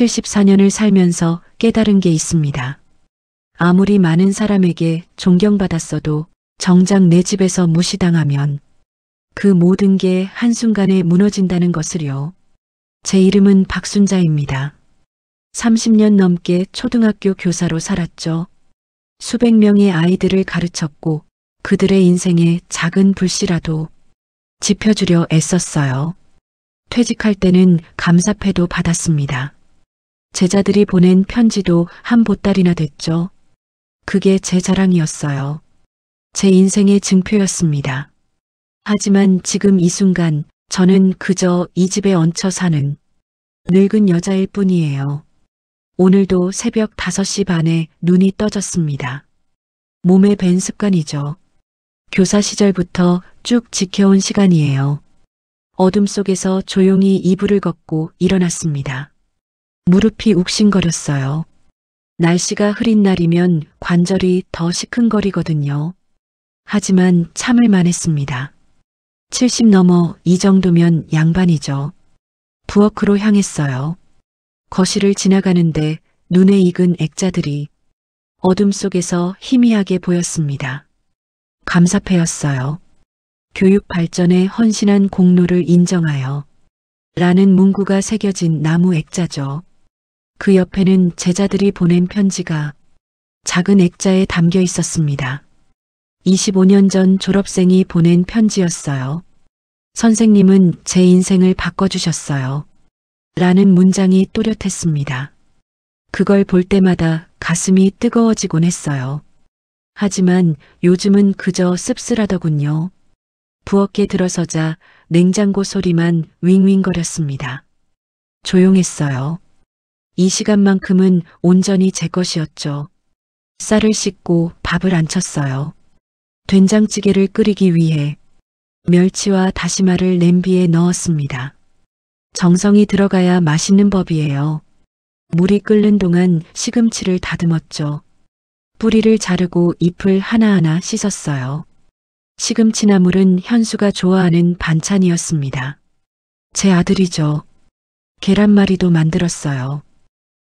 74년을 살면서 깨달은 게 있습니다. 아무리 많은 사람에게 존경받았어도 정작 내 집에서 무시당하면 그 모든 게 한순간에 무너진다는 것을요. 제 이름은 박순자입니다. 30년 넘게 초등학교 교사로 살았죠. 수백 명의 아이들을 가르쳤고 그들의 인생에 작은 불씨라도 지펴주려 애썼어요. 퇴직할 때는 감사패도 받았습니다. 제자들이 보낸 편지도 한 보따리나 됐죠. 그게 제 자랑이었어요. 제 인생의 증표였습니다. 하지만 지금 이 순간 저는 그저 이 집에 얹혀 사는 늙은 여자일 뿐이에요. 오늘도 새벽 5시 반에 눈이 떠졌습니다. 몸에 밴 습관이죠. 교사 시절부터 쭉 지켜온 시간이에요. 어둠 속에서 조용히 이불을 걷고 일어났습니다. 무릎이 욱신거렸어요. 날씨가 흐린 날이면 관절이 더 시큰거리거든요. 하지만 참을 만했습니다. 70 넘어 이 정도면 양반이죠. 부엌으로 향했어요. 거실을 지나가는데 눈에 익은 액자들이 어둠 속에서 희미하게 보였습니다. 감사패였어요. 교육 발전에 헌신한 공로를 인정하여 라는 문구가 새겨진 나무 액자죠. 그 옆에는 제자들이 보낸 편지가 작은 액자에 담겨 있었습니다. 25년 전 졸업생이 보낸 편지였어요. 선생님은 제 인생을 바꿔주셨어요. 라는 문장이 또렷했습니다. 그걸 볼 때마다 가슴이 뜨거워지곤 했어요. 하지만 요즘은 그저 씁쓸하더군요. 부엌에 들어서자 냉장고 소리만 윙윙거렸습니다. 조용했어요. 이 시간만큼은 온전히 제 것이었죠. 쌀을 씻고 밥을 안 쳤어요. 된장찌개를 끓이기 위해 멸치와 다시마를 냄비에 넣었습니다. 정성이 들어가야 맛있는 법이에요. 물이 끓는 동안 시금치를 다듬었죠. 뿌리를 자르고 잎을 하나하나 씻었어요. 시금치 나물은 현수가 좋아하는 반찬이었습니다. 제 아들이죠. 계란말이도 만들었어요.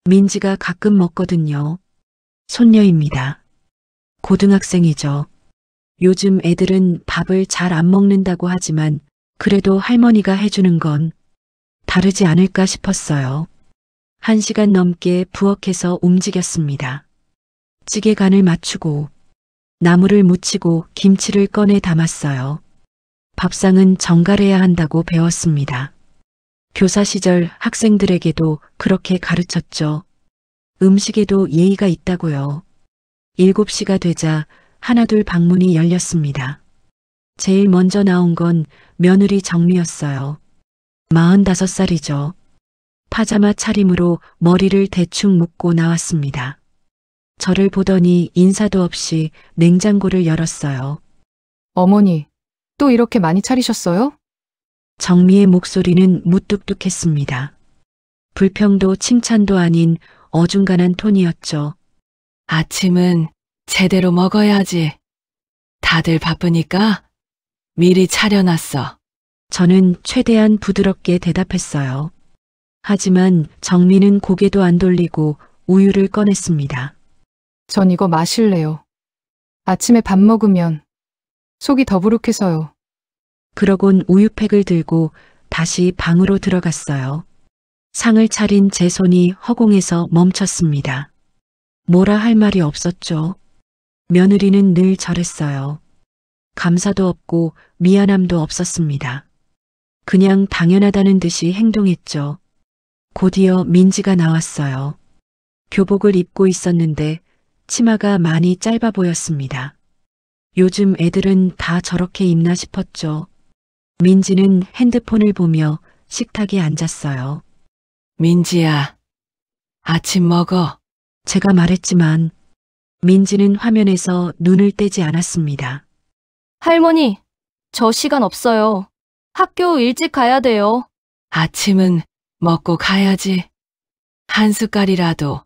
민지가 가끔 먹거든요. 손녀입니다. 고등학생이죠. 요즘 애들은 밥을 잘 안 먹는다고 하지만 그래도 할머니가 해주는 건 다르지 않을까 싶었어요. 1시간 넘게 부엌에서 움직였습니다. 찌개 간을 맞추고 나물을 무치고 김치를 꺼내 담았어요. 밥상은 정갈해야 한다고 배웠습니다. 교사 시절 학생들에게도 그렇게 가르쳤죠. 음식에도 예의가 있다고요. 7시가 되자 하나둘 방문이 열렸습니다. 제일 먼저 나온 건 며느리 정미였어요. 45살이죠. 파자마 차림으로 머리를 대충 묶고 나왔습니다. 저를 보더니 인사도 없이 냉장고를 열었어요. 어머니, 또 이렇게 많이 차리셨어요? 정미의 목소리는 무뚝뚝했습니다. 불평도 칭찬도 아닌 어중간한 톤이었죠. 아침은 제대로 먹어야지. 다들 바쁘니까 미리 차려놨어. 저는 최대한 부드럽게 대답했어요. 하지만 정미는 고개도 안 돌리고 우유를 꺼냈습니다. 전 이거 마실래요. 아침에 밥 먹으면 속이 더부룩해서요. 그러곤 우유팩을 들고 다시 방으로 들어갔어요. 상을 차린 제 손이 허공에서 멈췄습니다. 뭐라 할 말이 없었죠. 며느리는 늘 저랬어요. 감사도 없고 미안함도 없었습니다. 그냥 당연하다는 듯이 행동했죠. 곧이어 민지가 나왔어요. 교복을 입고 있었는데 치마가 많이 짧아 보였습니다. 요즘 애들은 다 저렇게 입나 싶었죠. 민지는 핸드폰을 보며 식탁에 앉았어요. 민지야, 아침 먹어. 제가 말했지만 민지는 화면에서 눈을 떼지 않았습니다. 할머니, 저 시간 없어요. 학교 일찍 가야 돼요. 아침은 먹고 가야지. 한 숟갈이라도.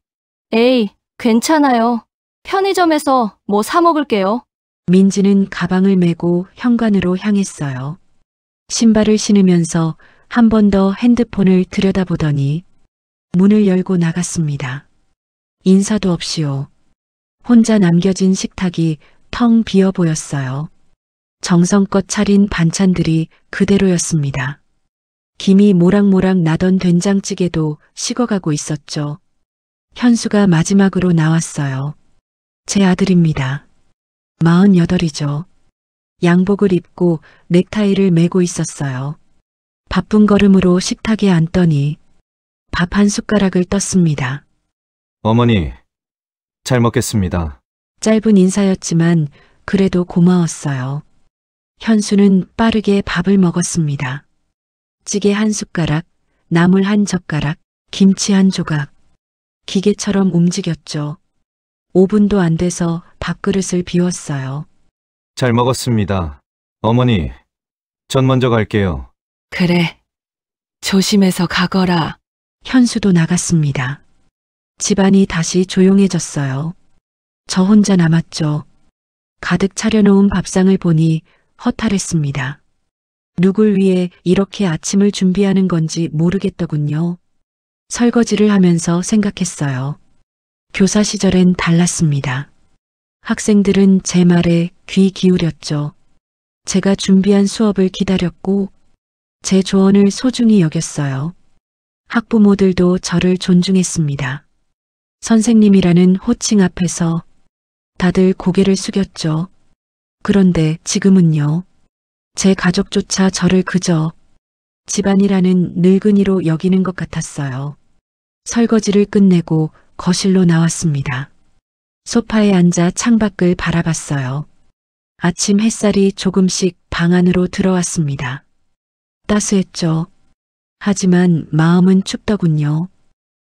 에이, 괜찮아요. 편의점에서 뭐 사 먹을게요. 민지는 가방을 메고 현관으로 향했어요. 신발을 신으면서 한 번 더 핸드폰을 들여다보더니 문을 열고 나갔습니다. 인사도 없이요. 혼자 남겨진 식탁이 텅 비어 보였어요. 정성껏 차린 반찬들이 그대로였습니다. 김이 모락모락 나던 된장찌개도 식어가고 있었죠. 현수가 마지막으로 나왔어요. 제 아들입니다. 48이죠. 양복을 입고 넥타이를 매고 있었어요. 바쁜 걸음으로 식탁에 앉더니 밥 한 숟가락을 떴습니다. 어머니, 잘 먹겠습니다. 짧은 인사였지만 그래도 고마웠어요. 현수는 빠르게 밥을 먹었습니다. 찌개 한 숟가락, 나물 한 젓가락, 김치 한 조각. 기계처럼 움직였죠. 5분도 안 돼서 밥그릇을 비웠어요. 잘 먹었습니다. 어머니, 전 먼저 갈게요. 그래. 조심해서 가거라. 현수도 나갔습니다. 집안이 다시 조용해졌어요. 저 혼자 남았죠. 가득 차려놓은 밥상을 보니 허탈했습니다. 누굴 위해 이렇게 아침을 준비하는 건지 모르겠더군요. 설거지를 하면서 생각했어요. 교사 시절엔 달랐습니다. 학생들은 제 말에 귀 기울였죠. 제가 준비한 수업을 기다렸고 제 조언을 소중히 여겼어요. 학부모들도 저를 존중했습니다. 선생님이라는 호칭 앞에서 다들 고개를 숙였죠. 그런데 지금은요. 제 가족조차 저를 그저 집안이라는 늙은이로 여기는 것 같았어요. 설거지를 끝내고 거실로 나왔습니다. 소파에 앉아 창밖을 바라봤어요. 아침 햇살이 조금씩 방 안으로 들어왔습니다. 따스했죠. 하지만 마음은 춥더군요.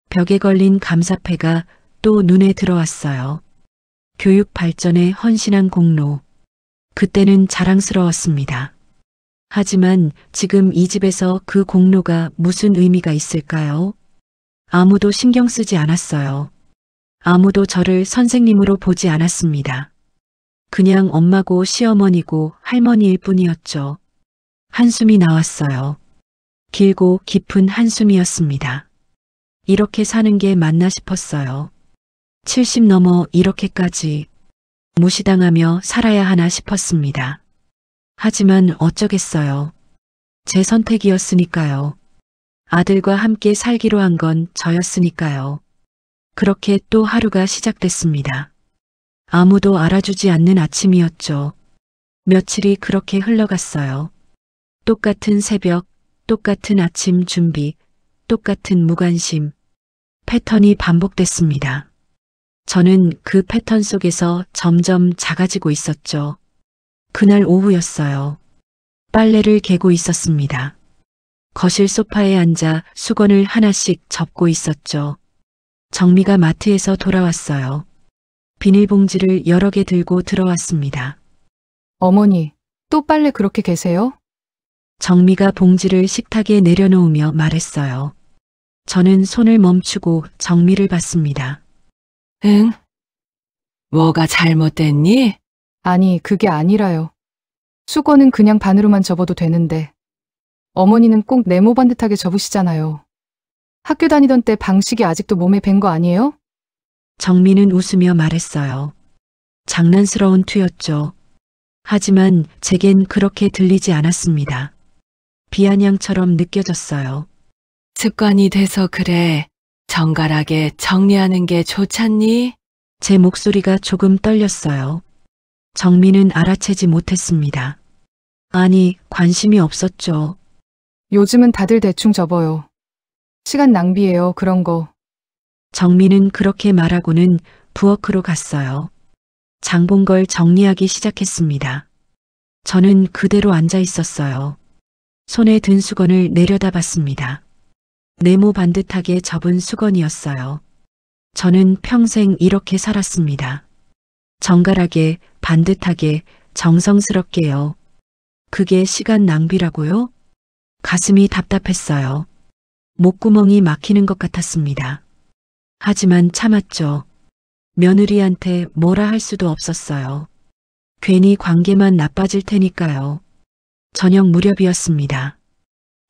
벽에 걸린 감사패가 또 눈에 들어왔어요. 교육 발전에 헌신한 공로. 그때는 자랑스러웠습니다. 하지만 지금 이 집에서 그 공로가 무슨 의미가 있을까요? 아무도 신경 쓰지 않았어요. 아무도 저를 선생님으로 보지 않았습니다. 그냥 엄마고 시어머니고 할머니일 뿐이었죠. 한숨이 나왔어요. 길고 깊은 한숨이었습니다. 이렇게 사는 게 맞나 싶었어요. 70 넘어 이렇게까지 무시당하며 살아야 하나 싶었습니다. 하지만 어쩌겠어요. 제 선택이었으니까요. 아들과 함께 살기로 한 건 저였으니까요. 그렇게 또 하루가 시작됐습니다. 아무도 알아주지 않는 아침이었죠. 며칠이 그렇게 흘러갔어요. 똑같은 새벽, 똑같은 아침 준비, 똑같은 무관심. 패턴이 반복됐습니다. 저는 그 패턴 속에서 점점 작아지고 있었죠. 그날 오후였어요. 빨래를 개고 있었습니다. 거실 소파에 앉아 수건을 하나씩 접고 있었죠. 정미가 마트에서 돌아왔어요. 비닐봉지를 여러 개 들고 들어왔습니다. 어머니, 또 빨래 그렇게 계세요? 정미가 봉지를 식탁에 내려놓으며 말했어요. 저는 손을 멈추고 정미를 봤습니다. 응? 뭐가 잘못됐니? 아니, 그게 아니라요. 수건은 그냥 반으로만 접어도 되는데. 어머니는 꼭 네모반듯하게 접으시잖아요. 학교 다니던 때 방식이 아직도 몸에 밴 거 아니에요? 정미는 웃으며 말했어요. 장난스러운 투였죠. 하지만 제겐 그렇게 들리지 않았습니다. 비아냥처럼 느껴졌어요. 습관이 돼서 그래. 정갈하게 정리하는 게 좋잖니? 제 목소리가 조금 떨렸어요. 정미는 알아채지 못했습니다. 아니, 관심이 없었죠. 요즘은 다들 대충 접어요. 시간 낭비예요, 그런 거. 정미는 그렇게 말하고는 부엌으로 갔어요. 장본 걸 정리하기 시작했습니다. 저는 그대로 앉아 있었어요. 손에 든 수건을 내려다봤습니다. 네모 반듯하게 접은 수건이었어요. 저는 평생 이렇게 살았습니다. 정갈하게, 반듯하게, 정성스럽게요. 그게 시간 낭비라고요? 가슴이 답답했어요. 목구멍이 막히는 것 같았습니다. 하지만 참았죠. 며느리한테 뭐라 할 수도 없었어요. 괜히 관계만 나빠질 테니까요. 저녁 무렵이었습니다.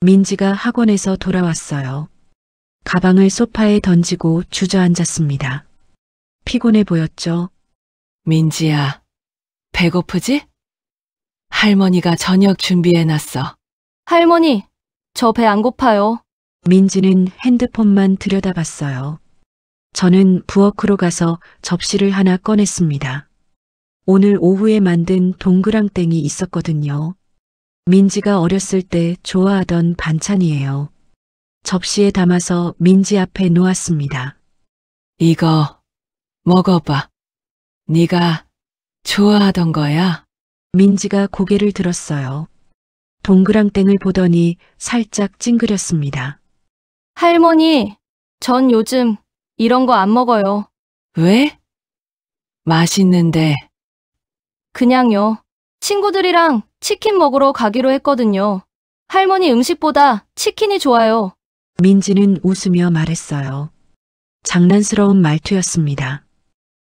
민지가 학원에서 돌아왔어요. 가방을 소파에 던지고 주저앉았습니다. 피곤해 보였죠. 민지야, 배고프지? 할머니가 저녁 준비해놨어. 할머니, 저 배 안 고파요. 민지는 핸드폰만 들여다봤어요. 저는 부엌으로 가서 접시를 하나 꺼냈습니다. 오늘 오후에 만든 동그랑땡이 있었거든요. 민지가 어렸을 때 좋아하던 반찬이에요. 접시에 담아서 민지 앞에 놓았습니다. 이거 먹어봐. 네가 좋아하던 거야. 민지가 고개를 들었어요. 동그랑땡을 보더니 살짝 찡그렸습니다. 할머니, 전 요즘 이런 거 안 먹어요. 왜? 맛있는데. 그냥요. 친구들이랑 치킨 먹으러 가기로 했거든요. 할머니 음식보다 치킨이 좋아요. 민지는 웃으며 말했어요. 장난스러운 말투였습니다.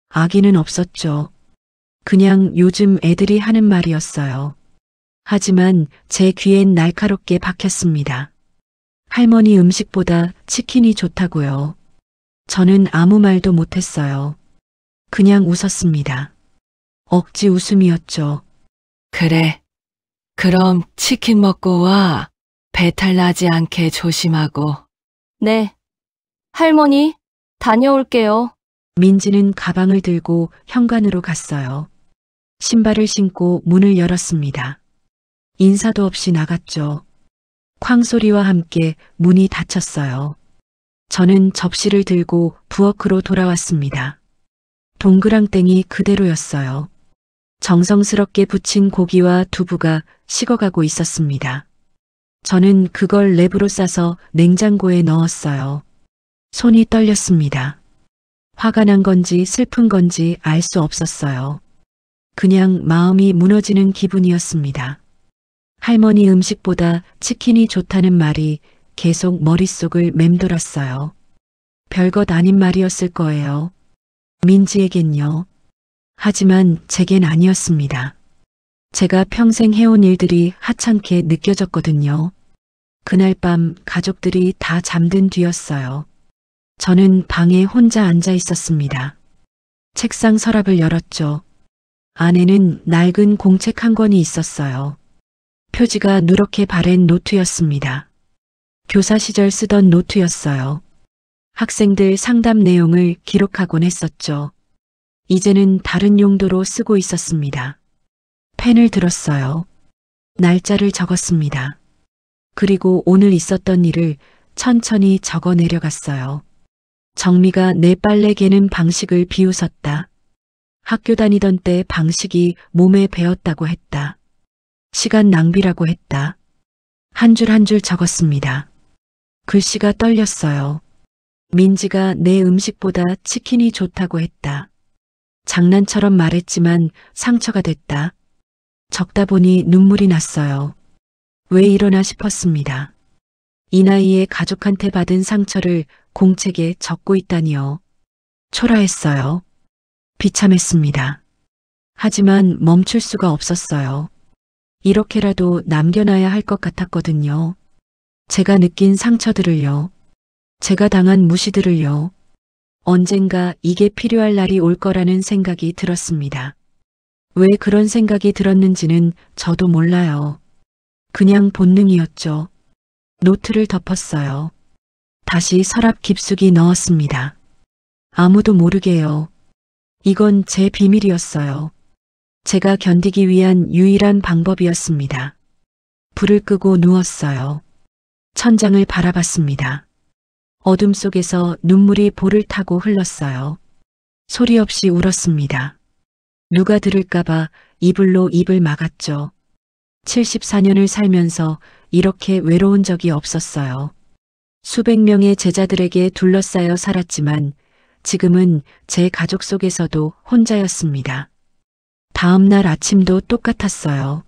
악의는 없었죠. 그냥 요즘 애들이 하는 말이었어요. 하지만 제 귀엔 날카롭게 박혔습니다. 할머니 음식보다 치킨이 좋다고요. 저는 아무 말도 못했어요. 그냥 웃었습니다. 억지 웃음이었죠. 그래. 그럼 치킨 먹고 와. 배탈 나지 않게 조심하고. 네. 할머니, 다녀올게요. 민지는 가방을 들고 현관으로 갔어요. 신발을 신고 문을 열었습니다. 인사도 없이 나갔죠. 쾅 소리와 함께 문이 닫혔어요. 저는 접시를 들고 부엌으로 돌아왔습니다. 동그랑땡이 그대로였어요. 정성스럽게 부친 고기와 두부가 식어가고 있었습니다. 저는 그걸 랩으로 싸서 냉장고에 넣었어요. 손이 떨렸습니다. 화가 난 건지 슬픈 건지 알 수 없었어요. 그냥 마음이 무너지는 기분이었습니다. 할머니 음식보다 치킨이 좋다는 말이 계속 머릿속을 맴돌았어요. 별것 아닌 말이었을 거예요. 민지에겐요. 하지만 제겐 아니었습니다. 제가 평생 해온 일들이 하찮게 느껴졌거든요. 그날 밤 가족들이 다 잠든 뒤였어요. 저는 방에 혼자 앉아 있었습니다. 책상 서랍을 열었죠. 안에는 낡은 공책 한 권이 있었어요. 표지가 누렇게 바랜 노트였습니다. 교사 시절 쓰던 노트였어요. 학생들 상담 내용을 기록하곤 했었죠. 이제는 다른 용도로 쓰고 있었습니다. 펜을 들었어요. 날짜를 적었습니다. 그리고 오늘 있었던 일을 천천히 적어 내려갔어요. 정미가 내 빨래 개는 방식을 비웃었다. 학교 다니던 때 방식이 몸에 배었다고 했다. 시간 낭비라고 했다. 한 줄 한 줄 적었습니다. 글씨가 떨렸어요. 민지가 내 음식보다 치킨이 좋다고 했다. 장난처럼 말했지만 상처가 됐다. 적다 보니 눈물이 났어요. 왜 이러나 싶었습니다. 이 나이에 가족한테 받은 상처를 공책에 적고 있다니요. 초라했어요. 비참했습니다. 하지만 멈출 수가 없었어요. 이렇게라도 남겨놔야 할 것 같았거든요. 제가 느낀 상처들을요. 제가 당한 무시들을요. 언젠가 이게 필요할 날이 올 거라는 생각이 들었습니다. 왜 그런 생각이 들었는지는 저도 몰라요. 그냥 본능이었죠. 노트를 덮었어요. 다시 서랍 깊숙이 넣었습니다. 아무도 모르게요. 이건 제 비밀이었어요. 제가 견디기 위한 유일한 방법이었습니다. 불을 끄고 누웠어요. 천장을 바라봤습니다. 어둠 속에서 눈물이 볼을 타고 흘렀어요. 소리 없이 울었습니다. 누가 들을까봐 이불로 입을 막았죠. 74년을 살면서 이렇게 외로운 적이 없었어요. 수백 명의 제자들에게 둘러싸여 살았지만 지금은 제 가족 속에서도 혼자였습니다. 다음 날 아침도 똑같았어요.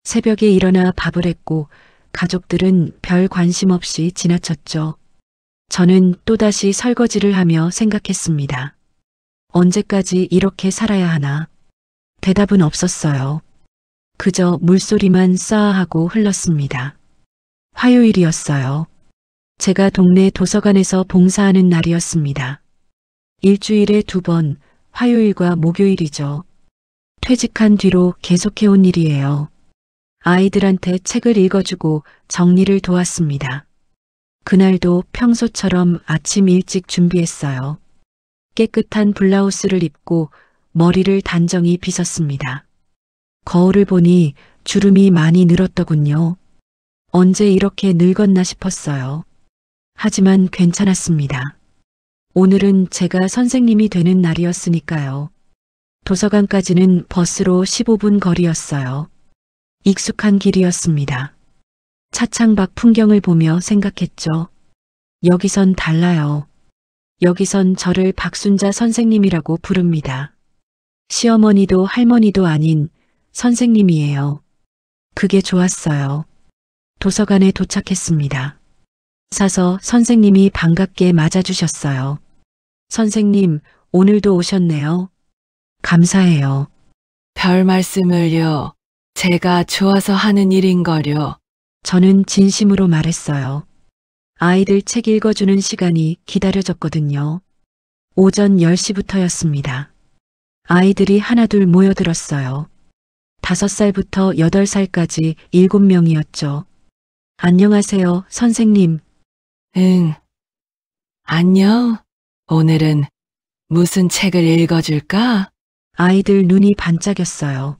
새벽에 일어나 밥을 했고 가족들은 별 관심 없이 지나쳤죠. 저는 또다시 설거지를 하며 생각했습니다. 언제까지 이렇게 살아야 하나? 대답은 없었어요. 그저 물소리만 쏴하고 흘렀습니다. 화요일이었어요. 제가 동네 도서관에서 봉사하는 날이었습니다. 일주일에 2번, 화요일과 목요일이죠. 퇴직한 뒤로 계속해온 일이에요. 아이들한테 책을 읽어주고 정리를 도왔습니다. 그날도 평소처럼 아침 일찍 준비했어요. 깨끗한 블라우스를 입고 머리를 단정히 빗었습니다. 거울을 보니 주름이 많이 늘었더군요. 언제 이렇게 늙었나 싶었어요. 하지만 괜찮았습니다. 오늘은 제가 선생님이 되는 날이었으니까요. 도서관까지는 버스로 15분 거리였어요. 익숙한 길이었습니다. 차창 밖 풍경을 보며 생각했죠. 여기선 달라요. 여기선 저를 박순자 선생님이라고 부릅니다. 시어머니도 할머니도 아닌 선생님이에요. 그게 좋았어요. 도서관에 도착했습니다. 사서 선생님이 반갑게 맞아주셨어요. 선생님, 오늘도 오셨네요. 감사해요. 별 말씀을요. 제가 좋아서 하는 일인걸요. 저는 진심으로 말했어요. 아이들 책 읽어주는 시간이 기다려졌거든요. 오전 10시부터였습니다. 아이들이 하나둘 모여들었어요. 5살부터 8살까지 7명이었죠. 안녕하세요, 선생님. 응. 안녕. 오늘은 무슨 책을 읽어줄까? 아이들 눈이 반짝였어요.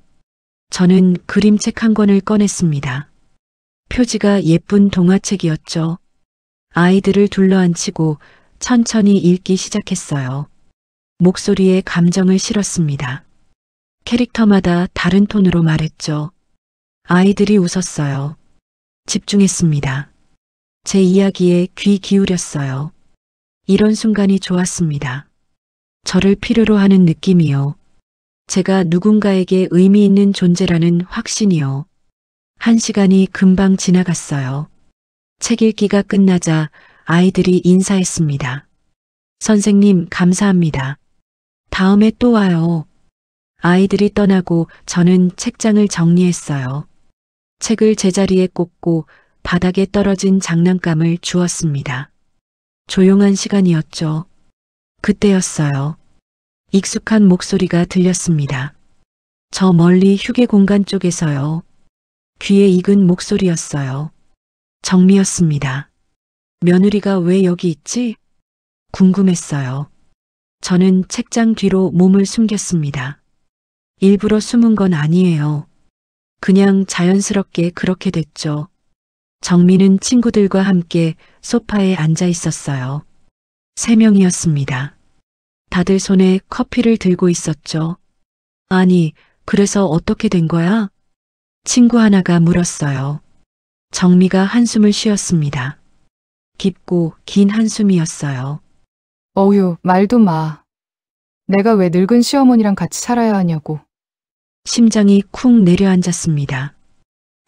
저는 그림책 한 권을 꺼냈습니다. 표지가 예쁜 동화책이었죠. 아이들을 둘러앉히고 천천히 읽기 시작했어요. 목소리에 감정을 실었습니다. 캐릭터마다 다른 톤으로 말했죠. 아이들이 웃었어요. 집중했습니다. 제 이야기에 귀 기울였어요. 이런 순간이 좋았습니다. 저를 필요로 하는 느낌이요. 제가 누군가에게 의미 있는 존재라는 확신이요. 1시간이 금방 지나갔어요. 책 읽기가 끝나자 아이들이 인사했습니다. 선생님, 감사합니다. 다음에 또 와요. 아이들이 떠나고 저는 책장을 정리했어요. 책을 제자리에 꽂고 바닥에 떨어진 장난감을 주웠습니다. 조용한 시간이었죠. 그때였어요. 익숙한 목소리가 들렸습니다. 저 멀리 휴게 공간 쪽에서요. 귀에 익은 목소리였어요. 정미였습니다. 며느리가 왜 여기 있지? 궁금했어요. 저는 책장 뒤로 몸을 숨겼습니다. 일부러 숨은 건 아니에요. 그냥 자연스럽게 그렇게 됐죠. 정미는 친구들과 함께 소파에 앉아 있었어요. 3명이었습니다. 다들 손에 커피를 들고 있었죠. 아니, 그래서 어떻게 된 거야? 친구 하나가 물었어요. 정미가 한숨을 쉬었습니다. 깊고 긴 한숨이었어요. 어휴, 말도 마. 내가 왜 늙은 시어머니랑 같이 살아야 하냐고. 심장이 쿵 내려앉았습니다.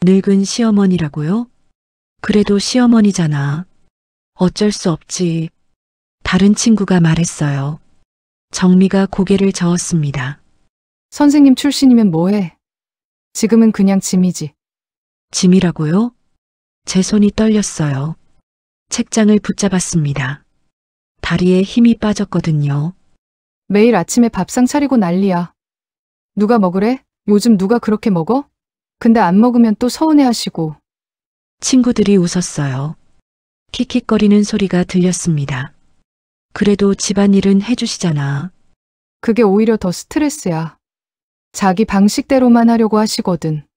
늙은 시어머니라고요? 그래도 시어머니잖아. 어쩔 수 없지. 다른 친구가 말했어요. 정미가 고개를 저었습니다. 선생님 출신이면 뭐해? 지금은 그냥 짐이지. 짐이라고요? 제 손이 떨렸어요. 책장을 붙잡았습니다. 다리에 힘이 빠졌거든요. 매일 아침에 밥상 차리고 난리야. 누가 먹으래? 요즘 누가 그렇게 먹어? 근데 안 먹으면 또 서운해하시고. 친구들이 웃었어요. 킥킥거리는 소리가 들렸습니다. 그래도 집안일은 해주시잖아. 그게 오히려 더 스트레스야. 자기 방식대로만 하려고 하시거든.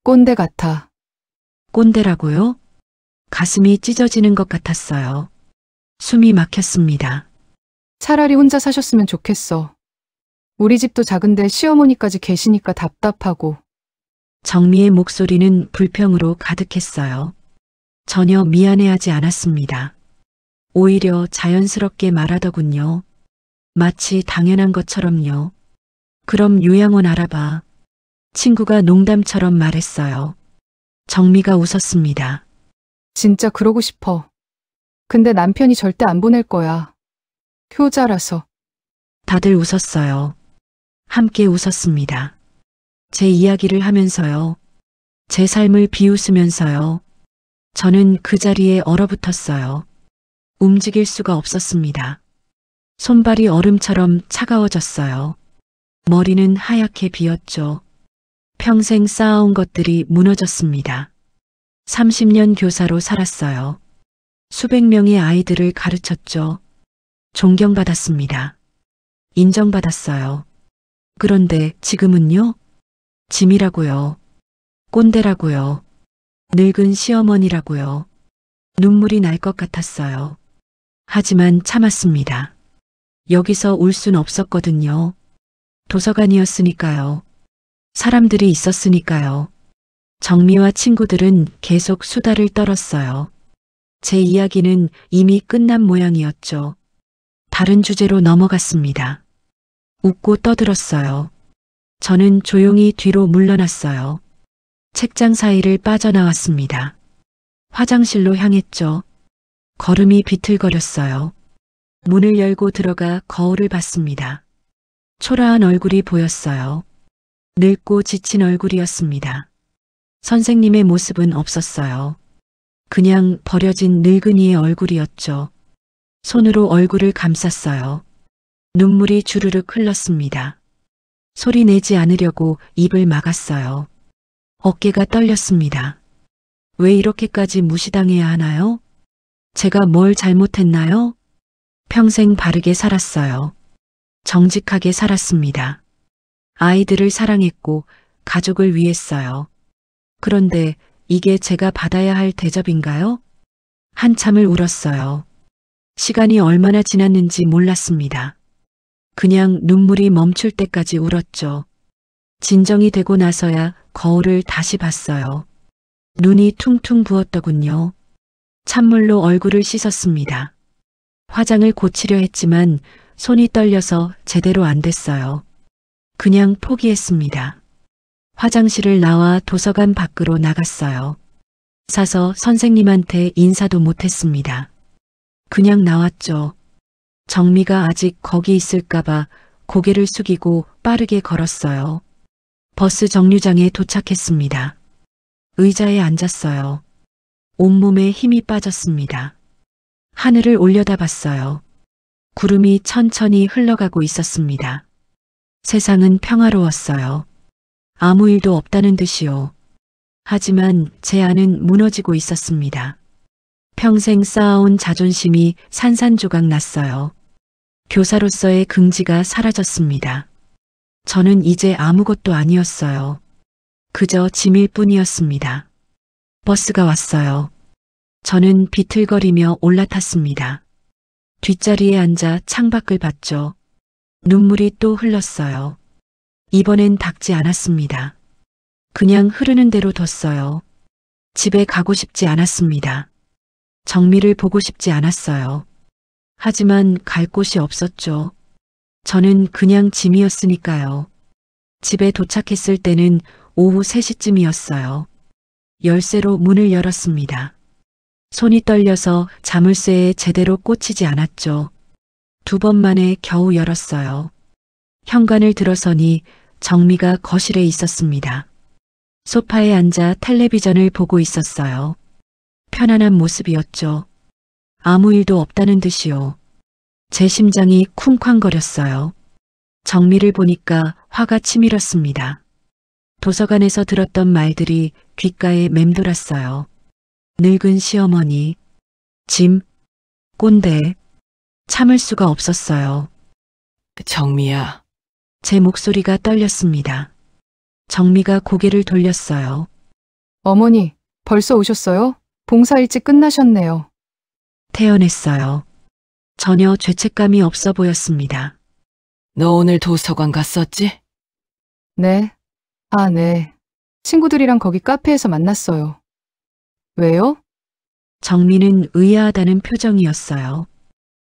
꼰대 같아. 꼰대라고요? 가슴이 찢어지는 것 같았어요. 숨이 막혔습니다. 차라리 혼자 사셨으면 좋겠어. 우리 집도 작은데 시어머니까지 계시니까 답답하고. 정미의 목소리는 불평으로 가득했어요. 전혀 미안해하지 않았습니다. 오히려 자연스럽게 말하더군요. 마치 당연한 것처럼요. 그럼 요양원 알아봐. 친구가 농담처럼 말했어요. 정미가 웃었습니다. 진짜 그러고 싶어. 근데 남편이 절대 안 보낼 거야. 효자라서. 다들 웃었어요. 함께 웃었습니다. 제 이야기를 하면서요. 제 삶을 비웃으면서요. 저는 그 자리에 얼어붙었어요. 움직일 수가 없었습니다. 손발이 얼음처럼 차가워졌어요. 머리는 하얗게 비었죠. 평생 쌓아온 것들이 무너졌습니다. 30년 교사로 살았어요. 수백 명의 아이들을 가르쳤죠. 존경받았습니다. 인정받았어요. 그런데 지금은요? 짐이라고요. 꼰대라고요. 늙은 시어머니라고요. 눈물이 날 것 같았어요. 하지만 참았습니다. 여기서 울 순 없었거든요. 도서관이었으니까요. 사람들이 있었으니까요. 정미와 친구들은 계속 수다를 떨었어요. 제 이야기는 이미 끝난 모양이었죠. 다른 주제로 넘어갔습니다. 웃고 떠들었어요. 저는 조용히 뒤로 물러났어요. 책장 사이를 빠져나왔습니다. 화장실로 향했죠. 걸음이 비틀거렸어요. 문을 열고 들어가 거울을 봤습니다. 초라한 얼굴이 보였어요. 늙고 지친 얼굴이었습니다. 선생님의 모습은 없었어요. 그냥 버려진 늙은이의 얼굴이었죠. 손으로 얼굴을 감쌌어요. 눈물이 주르륵 흘렀습니다. 소리 내지 않으려고 입을 막았어요. 어깨가 떨렸습니다. 왜 이렇게까지 무시당해야 하나요? 제가 뭘 잘못했나요? 평생 바르게 살았어요. 정직하게 살았습니다. 아이들을 사랑했고 가족을 위했어요. 그런데 이게 제가 받아야 할 대접인가요? 한참을 울었어요. 시간이 얼마나 지났는지 몰랐습니다. 그냥 눈물이 멈출 때까지 울었죠. 진정이 되고 나서야 거울을 다시 봤어요. 눈이 퉁퉁 부었더군요. 찬물로 얼굴을 씻었습니다. 화장을 고치려 했지만 손이 떨려서 제대로 안 됐어요. 그냥 포기했습니다. 화장실을 나와 도서관 밖으로 나갔어요. 사서 선생님한테 인사도 못했습니다. 그냥 나왔죠. 정미가 아직 거기 있을까봐 고개를 숙이고 빠르게 걸었어요. 버스 정류장에 도착했습니다. 의자에 앉았어요. 온몸에 힘이 빠졌습니다. 하늘을 올려다봤어요. 구름이 천천히 흘러가고 있었습니다. 세상은 평화로웠어요. 아무 일도 없다는 듯이요. 하지만 제 안은 무너지고 있었습니다. 평생 쌓아온 자존심이 산산조각 났어요. 교사로서의 긍지가 사라졌습니다. 저는 이제 아무것도 아니었어요. 그저 짐일 뿐이었습니다. 버스가 왔어요. 저는 비틀거리며 올라탔습니다. 뒷자리에 앉아 창밖을 봤죠. 눈물이 또 흘렀어요. 이번엔 닦지 않았습니다. 그냥 흐르는 대로 뒀어요. 집에 가고 싶지 않았습니다. 정미를 보고 싶지 않았어요. 하지만 갈 곳이 없었죠. 저는 그냥 짐이었으니까요. 집에 도착했을 때는 오후 3시쯤이었어요. 열쇠로 문을 열었습니다. 손이 떨려서 자물쇠에 제대로 꽂히지 않았죠. 2번 만에 겨우 열었어요. 현관을 들어서니 정미가 거실에 있었습니다. 소파에 앉아 텔레비전을 보고 있었어요. 편안한 모습이었죠. 아무 일도 없다는 듯이요. 제 심장이 쿵쾅거렸어요. 정미를 보니까 화가 치밀었습니다. 도서관에서 들었던 말들이 귓가에 맴돌았어요. 늙은 시어머니, 짐, 꼰대, 참을 수가 없었어요. 정미야, 제 목소리가 떨렸습니다. 정미가 고개를 돌렸어요. 어머니, 벌써 오셨어요? 봉사 일찍 끝나셨네요. 태연했어요. 전혀 죄책감이 없어 보였습니다. 너 오늘 도서관 갔었지? 네. 아, 네. 친구들이랑 거기 카페에서 만났어요. 왜요? 정미는 의아하다는 표정이었어요.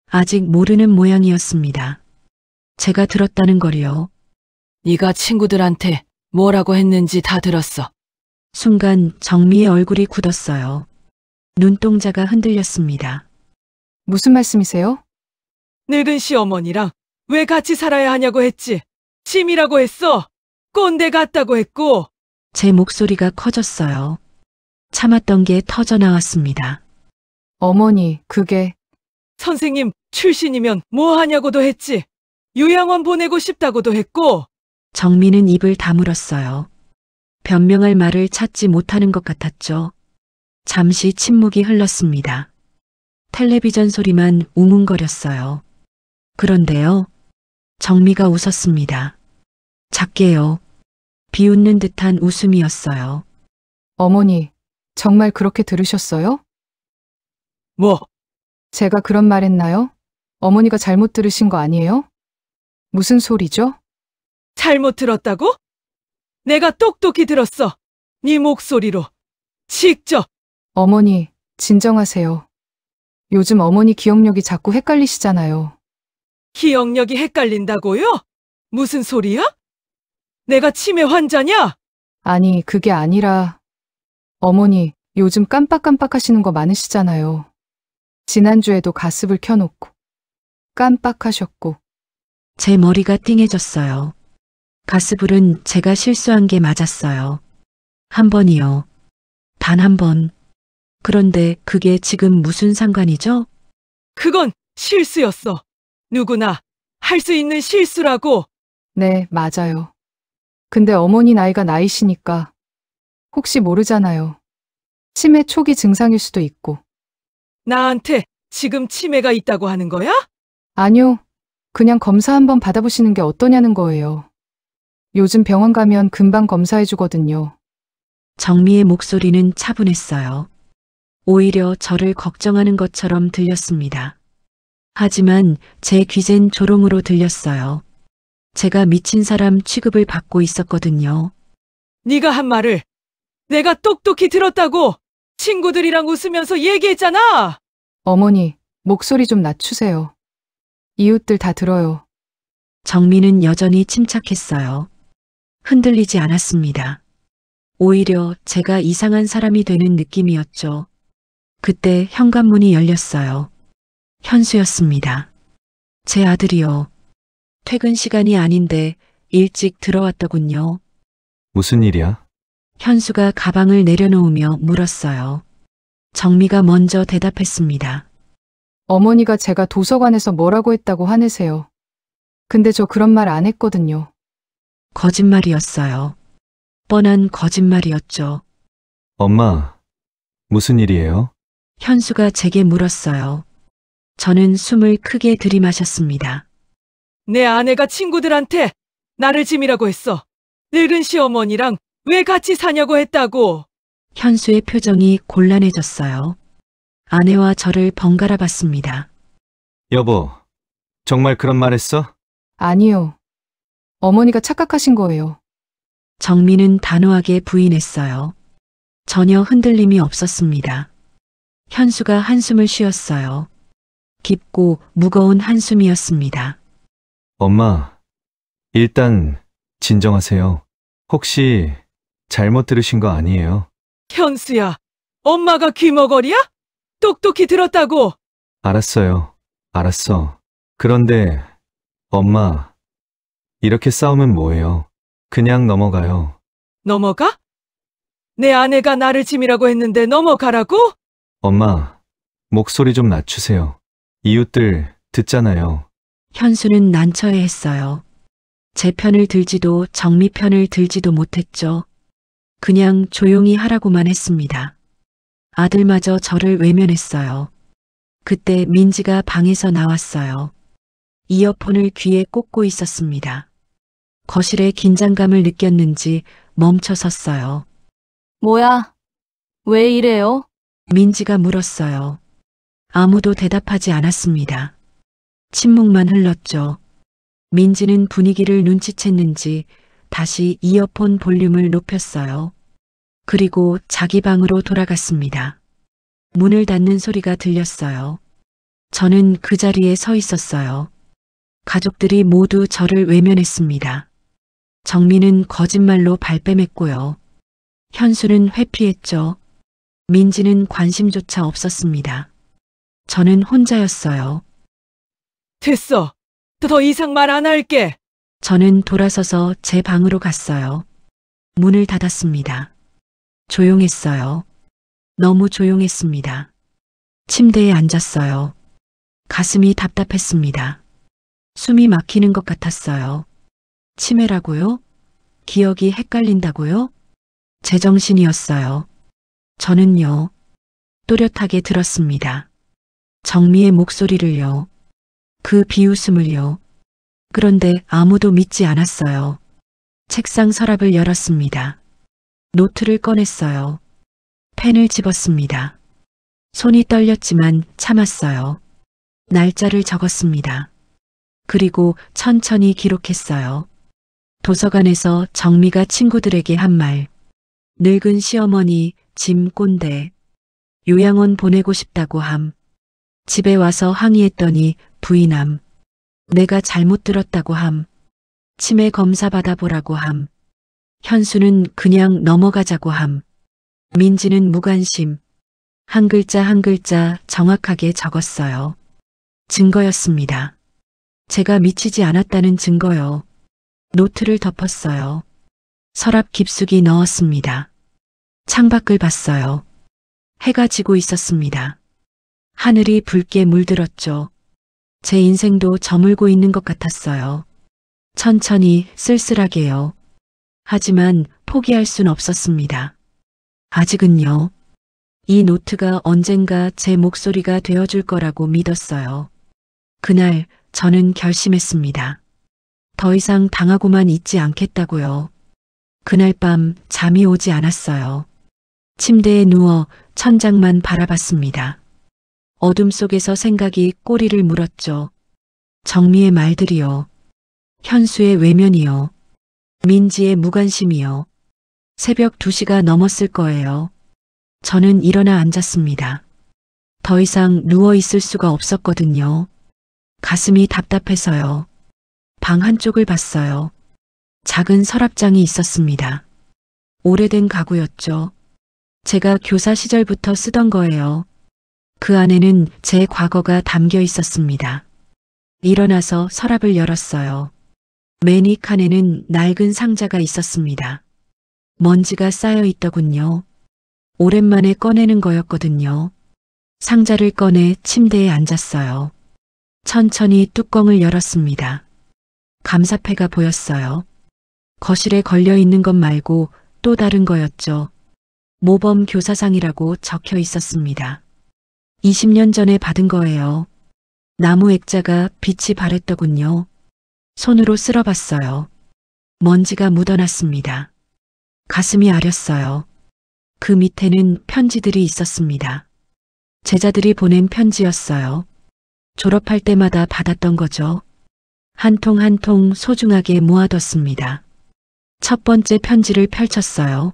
아직 모르는 모양이었습니다. 제가 들었다는 걸요. 네가 친구들한테 뭐라고 했는지 다 들었어. 순간 정미의 얼굴이 굳었어요. 눈동자가 흔들렸습니다. 무슨 말씀이세요? 늙은 시어머니랑 왜 같이 살아야 하냐고 했지. 짐이라고 했어. 꼰대 같다고 했고. 제 목소리가 커졌어요. 참았던 게 터져 나왔습니다. 어머니, 그게 선생님 출신이면 뭐 하냐고도 했지. 요양원 보내고 싶다고도 했고. 정민은 입을 다물었어요. 변명할 말을 찾지 못하는 것 같았죠. 잠시 침묵이 흘렀습니다. 텔레비전 소리만 웅웅거렸어요. 그런데요. 정미가 웃었습니다. 작게요. 비웃는 듯한 웃음이었어요. 어머니, 정말 그렇게 들으셨어요? 뭐? 제가 그런 말 했나요? 어머니가 잘못 들으신 거 아니에요? 무슨 소리죠? 잘못 들었다고? 내가 똑똑히 들었어. 네 목소리로. 직접. 어머니, 진정하세요. 요즘 어머니 기억력이 자꾸 헷갈리시잖아요. 기억력이 헷갈린다고요? 무슨 소리야? 내가 치매 환자냐? 아니, 그게 아니라 어머니, 요즘 깜빡깜빡 하시는 거 많으시잖아요. 지난주에도 가습을 켜놓고 깜빡하셨고. 제 머리가 띵해졌어요. 가스불은 제가 실수한 게 맞았어요. 한 번이요. 단 한 번. 그런데 그게 지금 무슨 상관이죠? 그건 실수였어. 누구나 할 수 있는 실수라고. 네, 맞아요. 근데 어머니 나이가 나이시니까 혹시 모르잖아요. 치매 초기 증상일 수도 있고. 나한테 지금 치매가 있다고 하는 거야? 아니요. 그냥 검사 한번 받아보시는 게 어떠냐는 거예요. 요즘 병원 가면 금방 검사해 주거든요. 정미의 목소리는 차분했어요. 오히려 저를 걱정하는 것처럼 들렸습니다. 하지만 제 귀엔 조롱으로 들렸어요. 제가 미친 사람 취급을 받고 있었거든요. 네가 한 말을 내가 똑똑히 들었다고 친구들이랑 웃으면서 얘기했잖아. 어머니, 목소리 좀 낮추세요. 이웃들 다 들어요. 정미는 여전히 침착했어요. 흔들리지 않았습니다. 오히려 제가 이상한 사람이 되는 느낌이었죠. 그때 현관문이 열렸어요. 현수였습니다. 제 아들이요. 퇴근 시간이 아닌데 일찍 들어왔더군요. 무슨 일이야? 현수가 가방을 내려놓으며 물었어요. 정미가 먼저 대답했습니다. 어머니가 제가 도서관에서 뭐라고 했다고 화내세요. 근데 저 그런 말 안 했거든요. 거짓말이었어요. 뻔한 거짓말이었죠. 엄마, 무슨 일이에요? 현수가 제게 물었어요. 저는 숨을 크게 들이마셨습니다. 내 아내가 친구들한테 나를 짐이라고 했어. 늙은 시어머니랑 왜 같이 사냐고 했다고. 현수의 표정이 곤란해졌어요. 아내와 저를 번갈아 봤습니다. 여보, 정말 그런 말 했어? 아니요. 어머니가 착각하신 거예요. 정민은 단호하게 부인했어요. 전혀 흔들림이 없었습니다. 현수가 한숨을 쉬었어요. 깊고 무거운 한숨이었습니다. 엄마, 일단 진정하세요. 혹시 잘못 들으신 거 아니에요? 현수야, 엄마가 귀머거리야? 똑똑히 들었다고. 알았어요. 알았어. 그런데 엄마, 이렇게 싸우면 뭐예요? 그냥 넘어가요. 넘어가? 내 아내가 나를 짐이라고 했는데 넘어가라고? 엄마, 목소리 좀 낮추세요. 이웃들 듣잖아요. 현수는 난처해했어요. 제 편을 들지도 정미 편을 들지도 못했죠. 그냥 조용히 하라고만 했습니다. 아들마저 저를 외면했어요. 그때 민지가 방에서 나왔어요. 이어폰을 귀에 꽂고 있었습니다. 거실에 긴장감을 느꼈는지 멈춰 섰어요. 뭐야? 왜 이래요? 민지가 물었어요. 아무도 대답하지 않았습니다. 침묵만 흘렀죠. 민지는 분위기를 눈치챘는지 다시 이어폰 볼륨을 높였어요. 그리고 자기 방으로 돌아갔습니다. 문을 닫는 소리가 들렸어요. 저는 그 자리에 서 있었어요. 가족들이 모두 저를 외면했습니다. 정민은 거짓말로 발뺌했고요. 현수는 회피했죠. 민지는 관심조차 없었습니다. 저는 혼자였어요. 됐어. 더 이상 말 안 할게. 저는 돌아서서 제 방으로 갔어요. 문을 닫았습니다. 조용했어요. 너무 조용했습니다. 침대에 앉았어요. 가슴이 답답했습니다. 숨이 막히는 것 같았어요. 치매라고요? 기억이 헷갈린다고요? 제정신이었어요. 저는요, 또렷하게 들었습니다. 정미의 목소리를요. 그 비웃음을요. 그런데 아무도 믿지 않았어요. 책상 서랍을 열었습니다. 노트를 꺼냈어요. 펜을 집었습니다. 손이 떨렸지만 참았어요. 날짜를 적었습니다. 그리고 천천히 기록했어요. 도서관에서 정미가 친구들에게 한 말. 늙은 시어머니, 짐 꼰대. 요양원 보내고 싶다고 함. 집에 와서 항의했더니 부인함. 내가 잘못 들었다고 함. 치매 검사 받아보라고 함. 현수는 그냥 넘어가자고 함. 민지는 무관심. 한 글자 한 글자 정확하게 적었어요. 증거였습니다. 제가 미치지 않았다는 증거요. 노트를 덮었어요. 서랍 깊숙이 넣었습니다. 창밖을 봤어요. 해가 지고 있었습니다. 하늘이 붉게 물들었죠. 제 인생도 저물고 있는 것 같았어요. 천천히 쓸쓸하게요. 하지만 포기할 순 없었습니다. 아직은요. 이 노트가 언젠가 제 목소리가 되어줄 거라고 믿었어요. 그날 저는 결심했습니다. 더 이상 당하고만 있지 않겠다고요. 그날 밤 잠이 오지 않았어요. 침대에 누워 천장만 바라봤습니다. 어둠 속에서 생각이 꼬리를 물었죠. 정미의 말들이요. 현수의 외면이요. 민지의 무관심이요. 새벽 2시가 넘었을 거예요. 저는 일어나 앉았습니다. 더 이상 누워 있을 수가 없었거든요. 가슴이 답답해서요. 방 한쪽을 봤어요. 작은 서랍장이 있었습니다. 오래된 가구였죠. 제가 교사 시절부터 쓰던 거예요. 그 안에는 제 과거가 담겨 있었습니다. 일어나서 서랍을 열었어요. 맨 위 칸에는 낡은 상자가 있었습니다. 먼지가 쌓여 있더군요. 오랜만에 꺼내는 거였거든요. 상자를 꺼내 침대에 앉았어요. 천천히 뚜껑을 열었습니다. 감사패가 보였어요. 거실에 걸려 있는 것 말고 또 다른 거였죠. 모범 교사상이라고 적혀 있었습니다. 20년 전에 받은 거예요. 나무 액자가 빛이 바랬더군요. 손으로 쓸어봤어요. 먼지가 묻어났습니다. 가슴이 아렸어요. 그 밑에는 편지들이 있었습니다. 제자들이 보낸 편지였어요. 졸업할 때마다 받았던 거죠. 한 통 한 통 소중하게 모아뒀습니다. 첫 번째 편지를 펼쳤어요.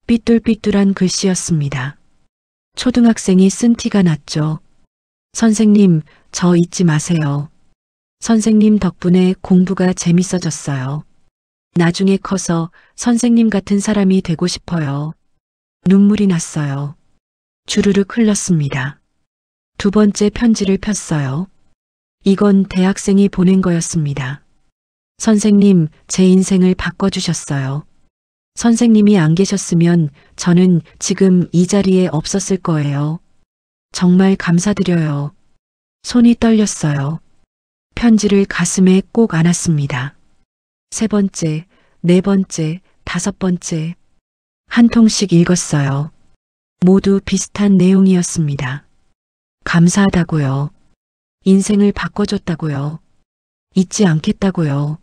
삐뚤삐뚤한 글씨였습니다. 초등학생이 쓴 티가 났죠. 선생님, 저 잊지 마세요. 선생님 덕분에 공부가 재밌어졌어요. 나중에 커서 선생님 같은 사람이 되고 싶어요. 눈물이 났어요. 주르륵 흘렀습니다. 두 번째 편지를 폈어요. 이건 대학생이 보낸 거였습니다. 선생님, 제 인생을 바꿔주셨어요. 선생님이 안 계셨으면 저는 지금 이 자리에 없었을 거예요. 정말 감사드려요. 손이 떨렸어요. 편지를 가슴에 꼭 안았습니다. 세 번째, 네 번째, 다섯 번째. 한 통씩 읽었어요. 모두 비슷한 내용이었습니다. 감사하다고요. 인생을 바꿔줬다고요. 잊지 않겠다고요.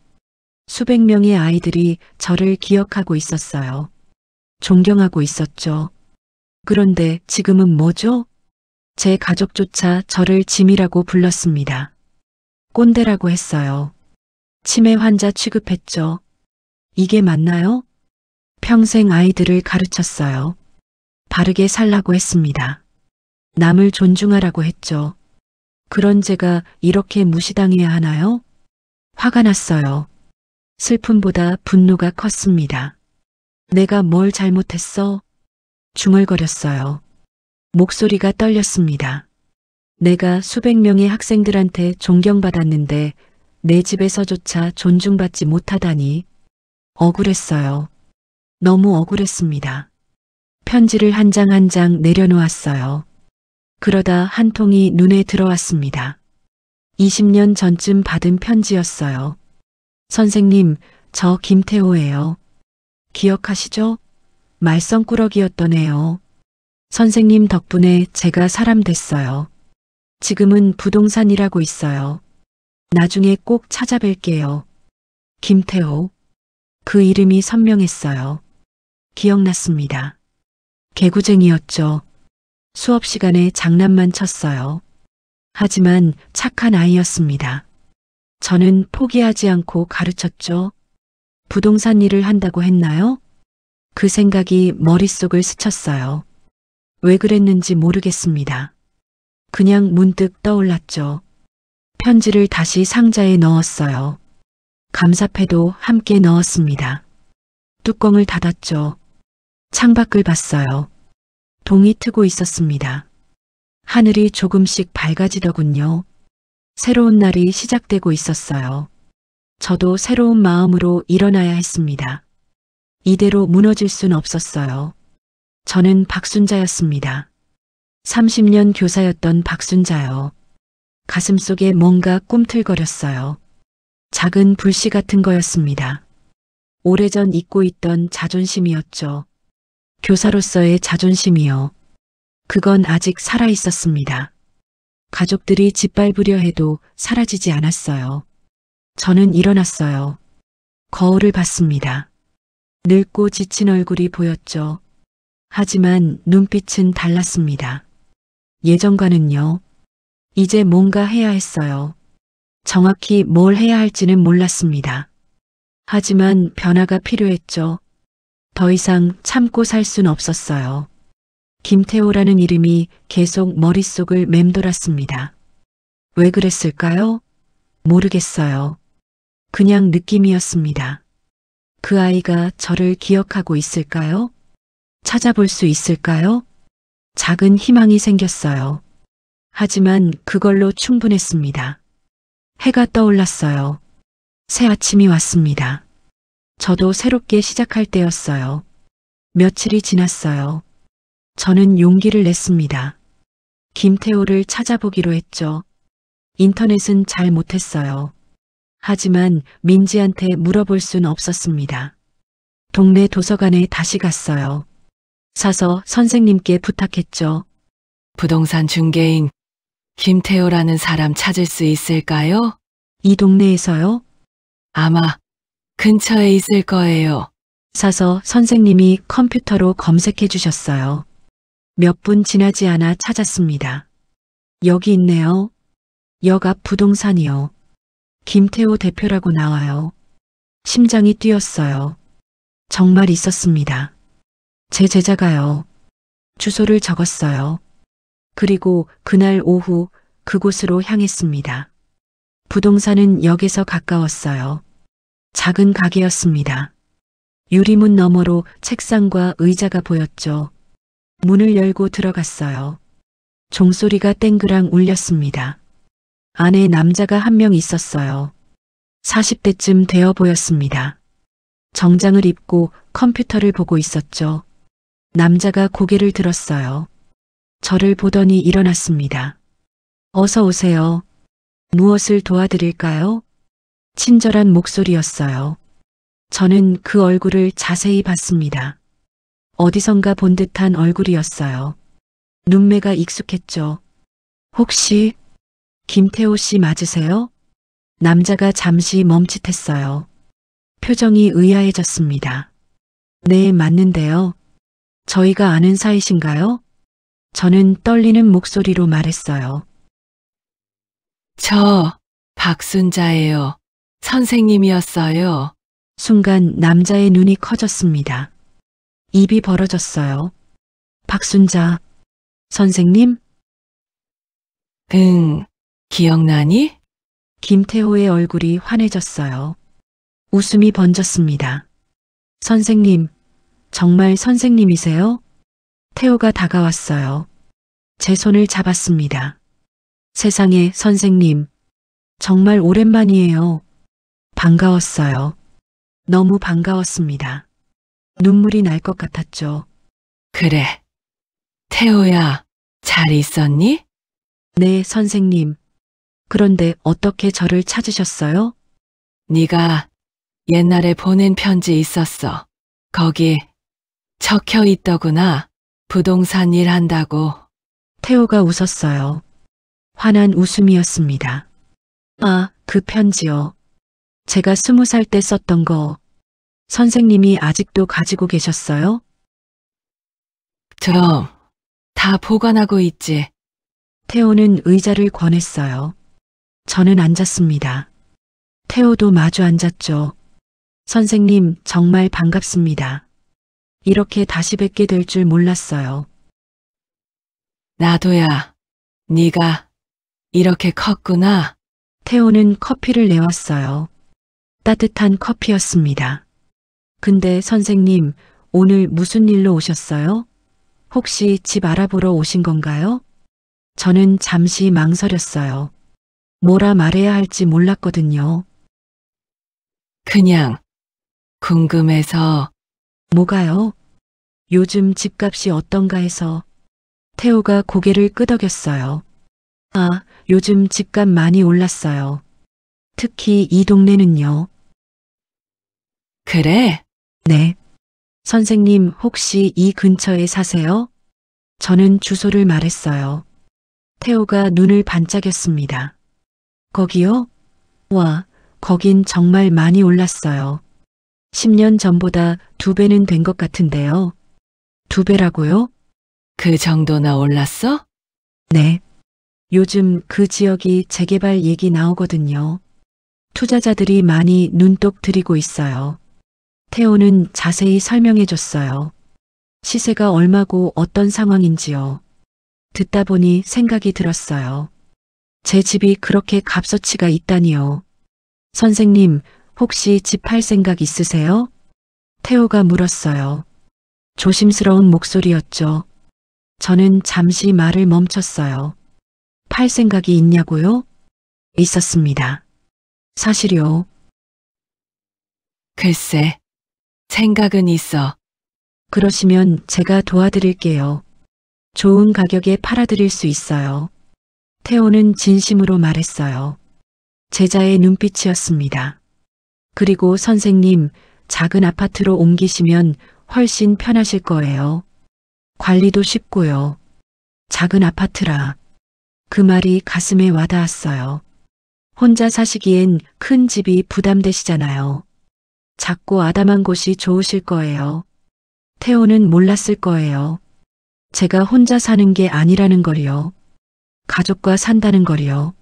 수백 명의 아이들이 저를 기억하고 있었어요. 존경하고 있었죠. 그런데 지금은 뭐죠? 제 가족조차 저를 짐이라고 불렀습니다. 꼰대라고 했어요. 치매 환자 취급했죠. 이게 맞나요? 평생 아이들을 가르쳤어요. 바르게 살라고 했습니다. 남을 존중하라고 했죠. 그런 제가 이렇게 무시당해야 하나요? 화가 났어요. 슬픔보다 분노가 컸습니다. 내가 뭘 잘못했어? 중얼거렸어요. 목소리가 떨렸습니다. 내가 수백 명의 학생들한테 존경받았는데 내 집에서조차 존중받지 못하다니. 억울했어요. 너무 억울했습니다. 편지를 한 장 한 장 내려놓았어요. 그러다 한 통이 눈에 들어왔습니다. 20년 전쯤 받은 편지였어요. 선생님, 저 김태호예요. 기억하시죠? 말썽꾸러기였던 애요. 선생님 덕분에 제가 사람 됐어요. 지금은 부동산 일하고 있어요. 나중에 꼭 찾아뵐게요. 김태호. 그 이름이 선명했어요. 기억났습니다. 개구쟁이였죠. 수업 시간에 장난만 쳤어요. 하지만 착한 아이였습니다. 저는 포기하지 않고 가르쳤죠. 부동산 일을 한다고 했나요? 그 생각이 머릿속을 스쳤어요. 왜 그랬는지 모르겠습니다. 그냥 문득 떠올랐죠. 편지를 다시 상자에 넣었어요. 감사패도 함께 넣었습니다. 뚜껑을 닫았죠. 창밖을 봤어요. 동이 트고 있었습니다. 하늘이 조금씩 밝아지더군요. 새로운 날이 시작되고 있었어요. 저도 새로운 마음으로 일어나야 했습니다. 이대로 무너질 순 없었어요. 저는 박순자였습니다. 30년 교사였던 박순자요. 가슴속에 뭔가 꿈틀거렸어요. 작은 불씨 같은 거였습니다. 오래전 잊고 있던 자존심이었죠. 교사로서의 자존심이요. 그건 아직 살아 있었습니다. 가족들이 짓밟으려 해도 사라지지 않았어요. 저는 일어났어요. 거울을 봤습니다. 늙고 지친 얼굴이 보였죠. 하지만 눈빛은 달랐습니다. 예전과는요. 이제 뭔가 해야 했어요. 정확히 뭘 해야 할지는 몰랐습니다. 하지만 변화가 필요했죠. 더 이상 참고 살 순 없었어요. 김태호라는 이름이 계속 머릿속을 맴돌았습니다. 왜 그랬을까요? 모르겠어요. 그냥 느낌이었습니다. 그 아이가 저를 기억하고 있을까요? 찾아볼 수 있을까요? 작은 희망이 생겼어요. 하지만 그걸로 충분했습니다. 해가 떠올랐어요. 새 아침이 왔습니다. 저도 새롭게 시작할 때였어요. 며칠이 지났어요. 저는 용기를 냈습니다. 김태호를 찾아보기로 했죠. 인터넷은 잘 못했어요. 하지만 민지한테 물어볼 순 없었습니다. 동네 도서관에 다시 갔어요. 사서 선생님께 부탁했죠. 부동산 중개인 김태호라는 사람 찾을 수 있을까요? 이 동네에서요? 아마 근처에 있을 거예요. 사서 선생님이 컴퓨터로 검색해 주셨어요. 몇 분 지나지 않아 찾았습니다. 여기 있네요. 역 앞 부동산이요. 김태호 대표라고 나와요. 심장이 뛰었어요. 정말 있었습니다. 제 제자가요. 주소를 적었어요. 그리고 그날 오후 그곳으로 향했습니다. 부동산은 역에서 가까웠어요. 작은 가게였습니다. 유리문 너머로 책상과 의자가 보였죠. 문을 열고 들어갔어요. 종소리가 땡그랑 울렸습니다. 안에 남자가 한 명 있었어요. 40대쯤 되어 보였습니다. 정장을 입고 컴퓨터를 보고 있었죠. 남자가 고개를 들었어요. 저를 보더니 일어났습니다. 어서 오세요. 무엇을 도와드릴까요? 친절한 목소리였어요. 저는 그 얼굴을 자세히 봤습니다. 어디선가 본 듯한 얼굴이었어요. 눈매가 익숙했죠. 혹시 김태호 씨 맞으세요? 남자가 잠시 멈칫했어요. 표정이 의아해졌습니다. 네, 맞는데요. 저희가 아는 사이신가요? 저는 떨리는 목소리로 말했어요. 저 박순자예요. 선생님이었어요. 순간 남자의 눈이 커졌습니다. 입이 벌어졌어요. 박순자, 선생님? 응, 기억나니? 김태호의 얼굴이 환해졌어요. 웃음이 번졌습니다. 선생님, 정말 선생님이세요? 태호가 다가왔어요. 제 손을 잡았습니다. 세상에, 선생님. 정말 오랜만이에요. 반가웠어요. 너무 반가웠습니다. 눈물이 날 것 같았죠. 그래. 태호야, 잘 있었니? 네, 선생님. 그런데 어떻게 저를 찾으셨어요? 네가 옛날에 보낸 편지 있었어. 거기 적혀 있더구나. 부동산 일 한다고. 태호가 웃었어요. 환한 웃음이었습니다. 아, 그 편지요. 제가 20살 때 썼던 거. 선생님이 아직도 가지고 계셨어요? 좀 다 보관하고 있지. 태호는 의자를 권했어요. 저는 앉았습니다. 태호도 마주 앉았죠. 선생님, 정말 반갑습니다. 이렇게 다시 뵙게 될 줄 몰랐어요. 나도야. 네가 이렇게 컸구나. 태호는 커피를 내왔어요. 따뜻한 커피였습니다. 근데 선생님, 오늘 무슨 일로 오셨어요? 혹시 집 알아보러 오신 건가요? 저는 잠시 망설였어요. 뭐라 말해야 할지 몰랐거든요. 그냥 궁금해서. 뭐가요? 요즘 집값이 어떤가 해서. 태호가 고개를 끄덕였어요. 아, 요즘 집값 많이 올랐어요. 특히 이 동네는요. 그래? 네. 선생님, 혹시 이 근처에 사세요? 저는 주소를 말했어요. 태호가 눈을 반짝였습니다. 거기요? 와, 거긴 정말 많이 올랐어요. 10년 전보다 2배는 된 것 같은데요. 2배라고요? 그 정도나 올랐어? 네. 요즘 그 지역이 재개발 얘기 나오거든요. 투자자들이 많이 눈독 들이고 있어요. 태호는 자세히 설명해 줬어요. 시세가 얼마고 어떤 상황인지요. 듣다 보니 생각이 들었어요. 제 집이 그렇게 값어치가 있다니요. 선생님, 혹시 집 팔 생각 있으세요? 태호가 물었어요. 조심스러운 목소리였죠. 저는 잠시 말을 멈췄어요. 팔 생각이 있냐고요? 있었습니다. 사실요. 글쎄, 생각은 있어. 그러시면 제가 도와드릴게요. 좋은 가격에 팔아드릴 수 있어요. 태호는 진심으로 말했어요. 제자의 눈빛이었습니다. 그리고 선생님, 작은 아파트로 옮기시면 훨씬 편하실 거예요. 관리도 쉽고요. 작은 아파트라. 그 말이 가슴에 와닿았어요. 혼자 사시기엔 큰 집이 부담되시잖아요. 작고 아담한 곳이 좋으실 거예요. 태호는 몰랐을 거예요. 제가 혼자 사는 게 아니라는 걸요. 가족과 산다는 걸요.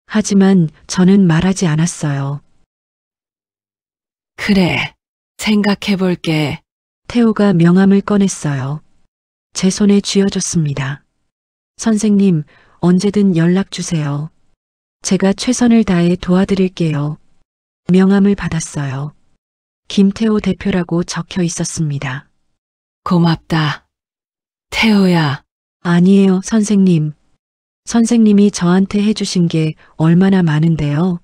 하지만 저는 말하지 않았어요. 그래, 생각해 볼게. 태호가 명함을 꺼냈어요. 제 손에 쥐어줬습니다. 선생님, 언제든 연락 주세요. 제가 최선을 다해 도와드릴게요. 명함을 받았어요. 김태호 대표라고 적혀 있었습니다. 고맙다. 태호야. 아니에요, 선생님. 선생님이 저한테 해주신 게 얼마나 많은데요.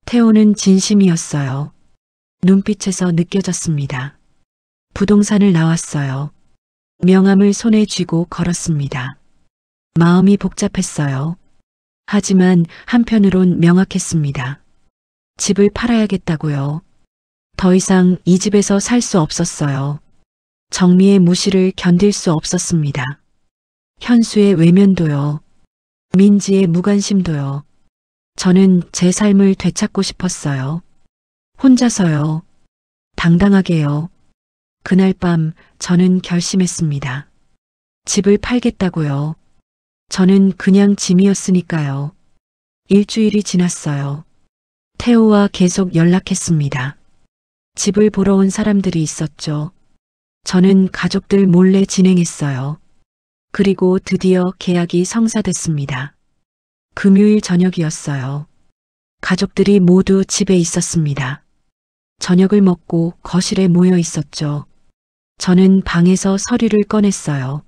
태호는 진심이었어요. 눈빛에서 느껴졌습니다. 부동산을 나왔어요. 명함을 손에 쥐고 걸었습니다. 마음이 복잡했어요. 하지만 한편으론 명확했습니다. 집을 팔아야겠다고요. 더 이상 이 집에서 살 수 없었어요. 정미의 무시를 견딜 수 없었습니다. 현수의 외면도요. 민지의 무관심도요. 저는 제 삶을 되찾고 싶었어요. 혼자서요. 당당하게요. 그날 밤 저는 결심했습니다. 집을 팔겠다고요. 저는 그냥 짐이었으니까요. 일주일이 지났어요. 태호와 계속 연락했습니다. 집을 보러 온 사람들이 있었죠. 저는 가족들 몰래 진행했어요. 그리고 드디어 계약이 성사됐습니다. 금요일 저녁이었어요. 가족들이 모두 집에 있었습니다. 저녁을 먹고 거실에 모여 있었죠. 저는 방에서 서류를 꺼냈어요.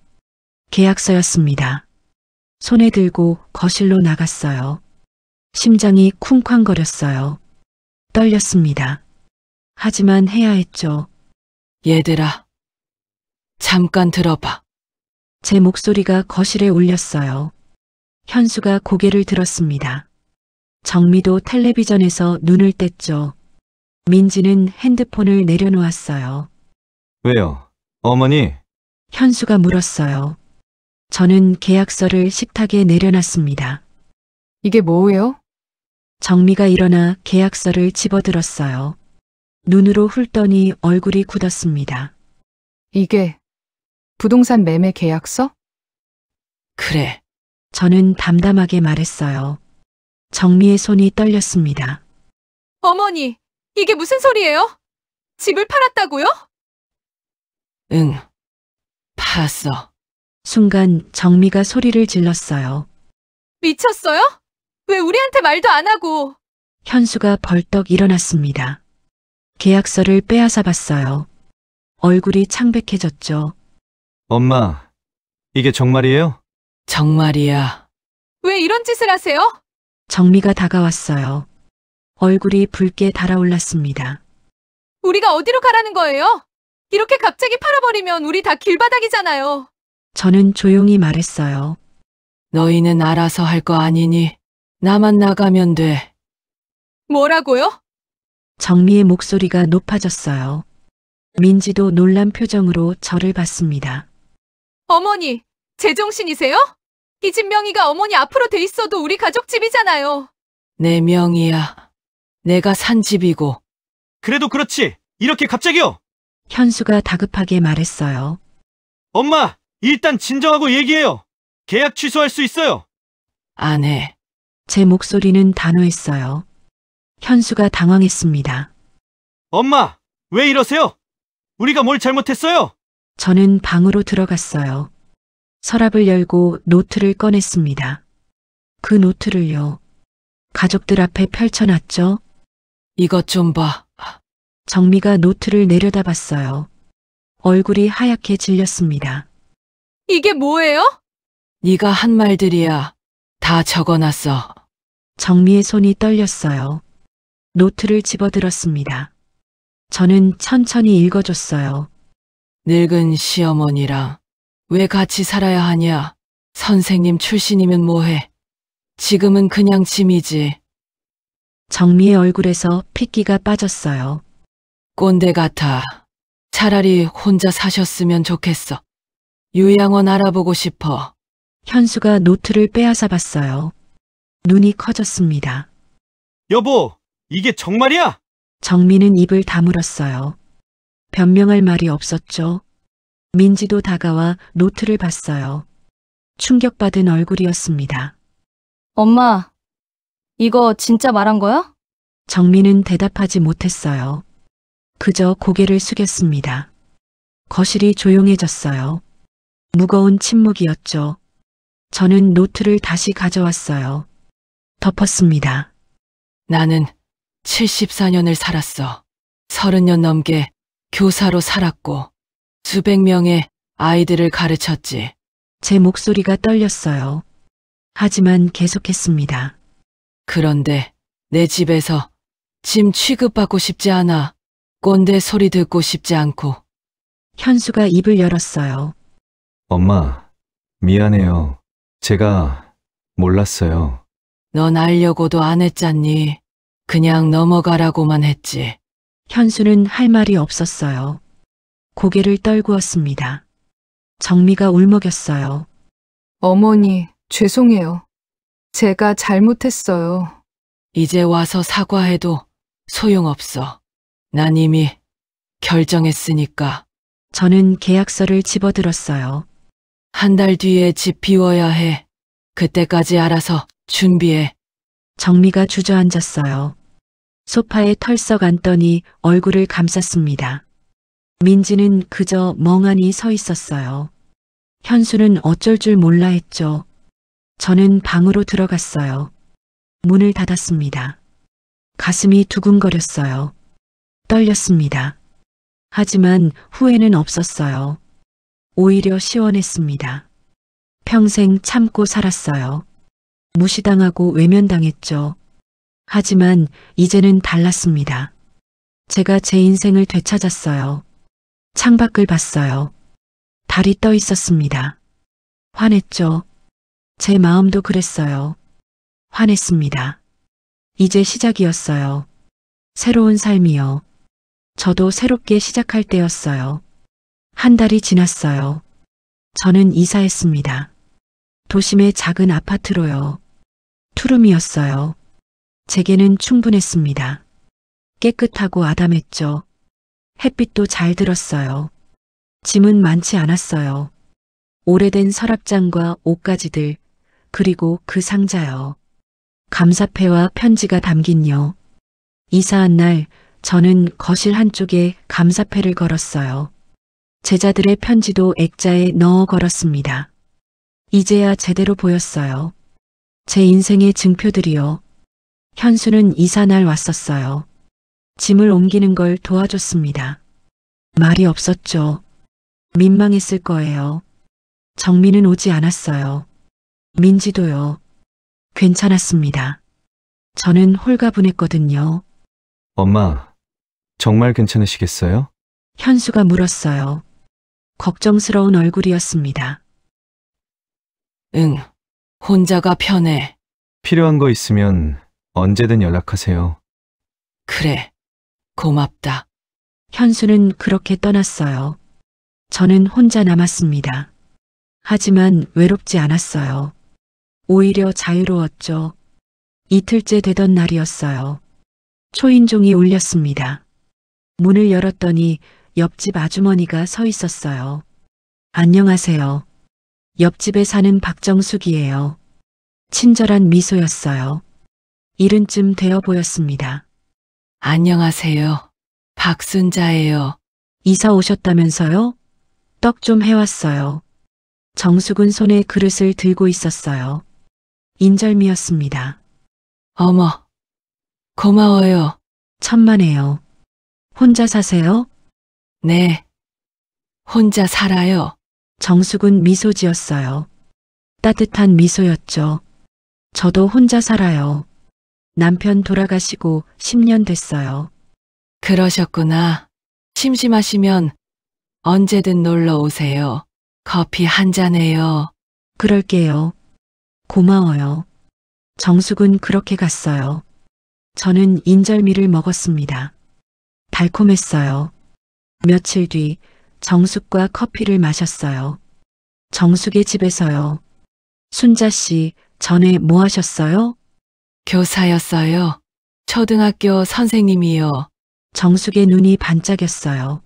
계약서였습니다. 손에 들고 거실로 나갔어요. 심장이 쿵쾅거렸어요. 떨렸습니다. 하지만 해야 했죠. 얘들아. 잠깐 들어봐. 제 목소리가 거실에 울렸어요. 현수가 고개를 들었습니다. 정미도 텔레비전에서 눈을 뗐죠. 민지는 핸드폰을 내려놓았어요. 왜요? 어머니, 현수가 물었어요. 저는 계약서를 식탁에 내려놨습니다. 이게 뭐예요? 정미가 일어나 계약서를 집어들었어요. 눈으로 훑더니 얼굴이 굳었습니다. 이게 부동산 매매 계약서? 그래. 저는 담담하게 말했어요. 정미의 손이 떨렸습니다. 어머니, 이게 무슨 소리예요? 집을 팔았다고요? 응. 팔았어. 순간 정미가 소리를 질렀어요. 미쳤어요? 왜 우리한테 말도 안 하고? 현수가 벌떡 일어났습니다. 계약서를 빼앗아 봤어요. 얼굴이 창백해졌죠. 엄마, 이게 정말이에요? 정말이야. 왜 이런 짓을 하세요? 정미가 다가왔어요. 얼굴이 붉게 달아올랐습니다. 우리가 어디로 가라는 거예요? 이렇게 갑자기 팔아버리면 우리 다 길바닥이잖아요. 저는 조용히 말했어요. 너희는 알아서 할 거 아니니 나만 나가면 돼. 뭐라고요? 정미의 목소리가 높아졌어요. 민지도 놀란 표정으로 저를 봤습니다. 어머니, 제정신이세요? 이 집 명의가 어머니 앞으로 돼 있어도 우리 가족 집이잖아요. 내 명이야. 내가 산 집이고. 그래도 그렇지. 이렇게 갑자기요? 현수가 다급하게 말했어요. 엄마, 일단 진정하고 얘기해요. 계약 취소할 수 있어요. 안 해. 제 목소리는 단호했어요. 현수가 당황했습니다. 엄마, 왜 이러세요? 우리가 뭘 잘못했어요? 저는 방으로 들어갔어요. 서랍을 열고 노트를 꺼냈습니다. 그 노트를요. 가족들 앞에 펼쳐놨죠. 이것 좀 봐. 정미가 노트를 내려다봤어요. 얼굴이 하얗게 질렸습니다. 이게 뭐예요? 네가 한 말들이야. 다 적어놨어. 정미의 손이 떨렸어요. 노트를 집어들었습니다. 저는 천천히 읽어줬어요. 늙은 시어머니랑 왜 같이 살아야 하냐? 선생님 출신이면 뭐해? 지금은 그냥 짐이지. 정미의 얼굴에서 핏기가 빠졌어요. 꼰대 같아. 차라리 혼자 사셨으면 좋겠어. 요양원 알아보고 싶어. 현수가 노트를 빼앗아 봤어요. 눈이 커졌습니다. 여보, 이게 정말이야? 정미는 입을 다물었어요. 변명할 말이 없었죠. 민지도 다가와 노트를 봤어요. 충격받은 얼굴이었습니다. 엄마, 이거 진짜 말한 거야? 정미는 대답하지 못했어요. 그저 고개를 숙였습니다. 거실이 조용해졌어요. 무거운 침묵이었죠. 저는 노트를 다시 가져왔어요. 덮었습니다. 나는 74년을 살았어. 30년 넘게 교사로 살았고 수백 명의 아이들을 가르쳤지. 제 목소리가 떨렸어요. 하지만 계속했습니다. 그런데 내 집에서 짐 취급받고 싶지 않아. 꼰대 소리 듣고 싶지 않고. 현수가 입을 열었어요. 엄마, 미안해요. 제가 몰랐어요. 넌 알려고도 안 했잖니. 그냥 넘어가라고만 했지. 현수는 할 말이 없었어요. 고개를 떨구었습니다. 정미가 울먹였어요. 어머니, 죄송해요. 제가 잘못했어요. 이제 와서 사과해도 소용없어. 난 이미 결정했으니까. 저는 계약서를 집어들었어요. 한 달 뒤에 집 비워야 해. 그때까지 알아서 준비해. 정미가 주저앉았어요. 소파에 털썩 앉더니 얼굴을 감쌌습니다. 민지는 그저 멍하니 서 있었어요. 현수는 어쩔 줄 몰라 했죠. 저는 방으로 들어갔어요. 문을 닫았습니다. 가슴이 두근거렸어요. 떨렸습니다. 하지만 후회는 없었어요. 오히려 시원했습니다. 평생 참고 살았어요. 무시당하고 외면당했죠. 하지만 이제는 달랐습니다. 제가 제 인생을 되찾았어요. 창밖을 봤어요. 달이 떠 있었습니다. 화냈죠. 제 마음도 그랬어요. 화냈습니다. 이제 시작이었어요. 새로운 삶이요. 저도 새롭게 시작할 때였어요. 한 달이 지났어요. 저는 이사했습니다. 도심의 작은 아파트로요. 투룸이었어요. 제게는 충분했습니다. 깨끗하고 아담했죠. 햇빛도 잘 들었어요. 짐은 많지 않았어요. 오래된 서랍장과 옷가지들, 그리고 그 상자요. 감사패와 편지가 담긴요. 이사한 날 저는 거실 한쪽에 감사패를 걸었어요. 제자들의 편지도 액자에 넣어 걸었습니다. 이제야 제대로 보였어요. 제 인생의 증표들이요. 현수는 이사날 왔었어요. 짐을 옮기는 걸 도와줬습니다. 말이 없었죠. 민망했을 거예요. 정민은 오지 않았어요. 민지도요. 괜찮았습니다. 저는 홀가분했거든요. 엄마, 정말 괜찮으시겠어요? 현수가 물었어요. 걱정스러운 얼굴이었습니다. 응, 혼자가 편해. 필요한 거 있으면 언제든 연락하세요. 그래, 고맙다. 현수는 그렇게 떠났어요. 저는 혼자 남았습니다. 하지만 외롭지 않았어요. 오히려 자유로웠죠. 이틀째 되던 날이었어요. 초인종이 울렸습니다. 문을 열었더니 옆집 아주머니가 서 있었어요. 안녕하세요. 옆집에 사는 박정숙이에요. 친절한 미소였어요. 이른쯤 되어 보였습니다. 안녕하세요. 박순자예요. 이사 오셨다면서요? 떡 좀 해왔어요. 정숙은 손에 그릇을 들고 있었어요. 인절미였습니다. 어머, 고마워요. 천만에요. 혼자 사세요? 네, 혼자 살아요. 정숙은 미소 지었어요. 따뜻한 미소였죠. 저도 혼자 살아요. 남편 돌아가시고 10년 됐어요. 그러셨구나. 심심하시면 언제든 놀러 오세요. 커피 한 잔해요. 그럴게요. 고마워요. 정숙은 그렇게 갔어요. 저는 인절미를 먹었습니다. 달콤했어요. 며칠 뒤 정숙과 커피를 마셨어요. 정숙의 집에서요. 순자 씨, 전에 뭐 하셨어요? 교사였어요. 초등학교 선생님이요. 정숙의 눈이 반짝였어요.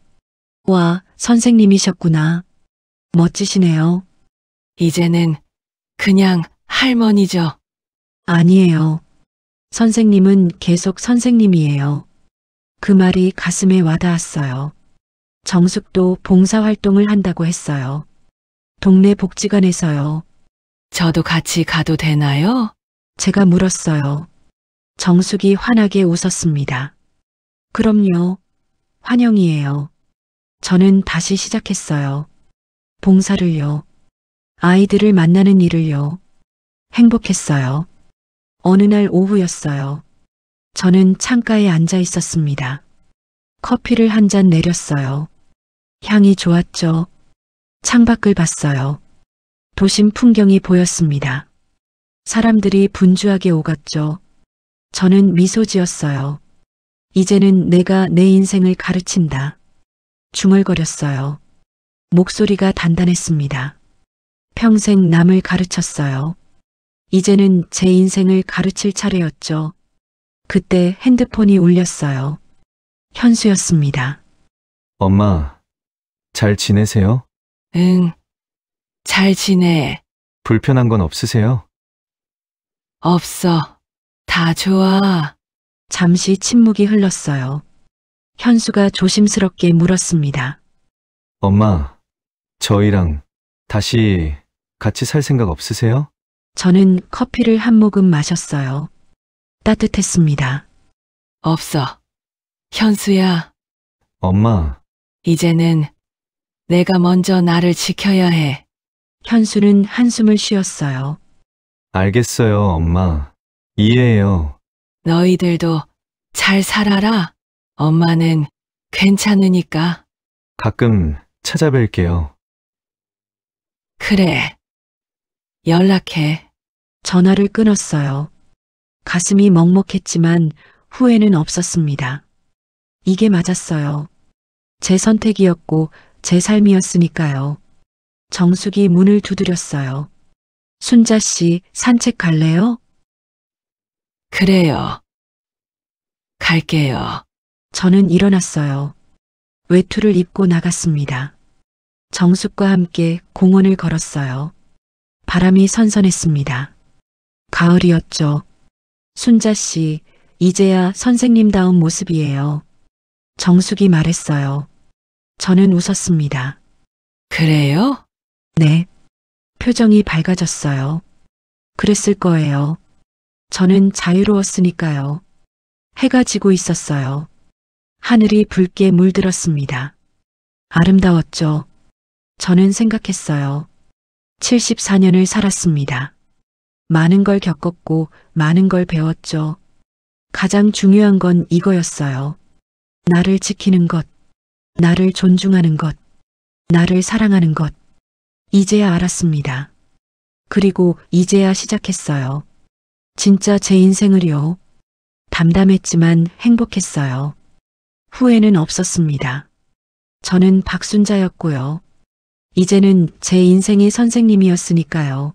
와, 선생님이셨구나. 멋지시네요. 이제는 그냥 할머니죠. 아니에요. 선생님은 계속 선생님이에요. 그 말이 가슴에 와닿았어요. 정숙도 봉사활동을 한다고 했어요. 동네 복지관에서요. 저도 같이 가도 되나요? 제가 물었어요. 정숙이 환하게 웃었습니다. 그럼요. 환영이에요. 저는 다시 시작했어요. 봉사를요. 아이들을 만나는 일을요. 행복했어요. 어느 날 오후였어요. 저는 창가에 앉아 있었습니다. 커피를 한 잔 내렸어요. 향이 좋았죠. 창밖을 봤어요. 도심 풍경이 보였습니다. 사람들이 분주하게 오갔죠. 저는 미소 지었어요. 이제는 내가 내 인생을 가르친다. 중얼거렸어요. 목소리가 단단했습니다. 평생 남을 가르쳤어요. 이제는 제 인생을 가르칠 차례였죠. 그때 핸드폰이 울렸어요. 현수였습니다. 엄마, 잘 지내세요? 응, 잘 지내. 불편한 건 없으세요? 없어. 다 좋아. 잠시 침묵이 흘렀어요. 현수가 조심스럽게 물었습니다. 엄마, 저희랑 다시 같이 살 생각 없으세요? 저는 커피를 한 모금 마셨어요. 따뜻했습니다. 없어. 현수야, 엄마, 이제는 내가 먼저 나를 지켜야 해. 현수는 한숨을 쉬었어요. 알겠어요, 엄마. 이해해요. 너희들도 잘 살아라. 엄마는 괜찮으니까. 가끔 찾아뵐게요. 그래. 연락해. 전화를 끊었어요. 가슴이 먹먹했지만 후회는 없었습니다. 이게 맞았어요. 제 선택이었고 제 삶이었으니까요. 정숙이 문을 두드렸어요. 순자 씨, 산책 갈래요? 그래요. 갈게요. 저는 일어났어요. 외투를 입고 나갔습니다. 정숙과 함께 공원을 걸었어요. 바람이 선선했습니다. 가을이었죠. 순자 씨, 이제야 선생님다운 모습이에요. 정숙이 말했어요. 저는 웃었습니다. 그래요? 네. 표정이 밝아졌어요. 그랬을 거예요. 저는 자유로웠으니까요. 해가 지고 있었어요. 하늘이 붉게 물들었습니다. 아름다웠죠. 저는 생각했어요. 74년을 살았습니다. 많은 걸 겪었고 많은 걸 배웠죠. 가장 중요한 건 이거였어요. 나를 지키는 것, 나를 존중하는 것, 나를 사랑하는 것. 이제야 알았습니다. 그리고 이제야 시작했어요. 진짜 제 인생을요. 담담했지만 행복했어요. 후회는 없었습니다. 저는 박순자였고요. 이제는 제 인생의 선생님이었으니까요.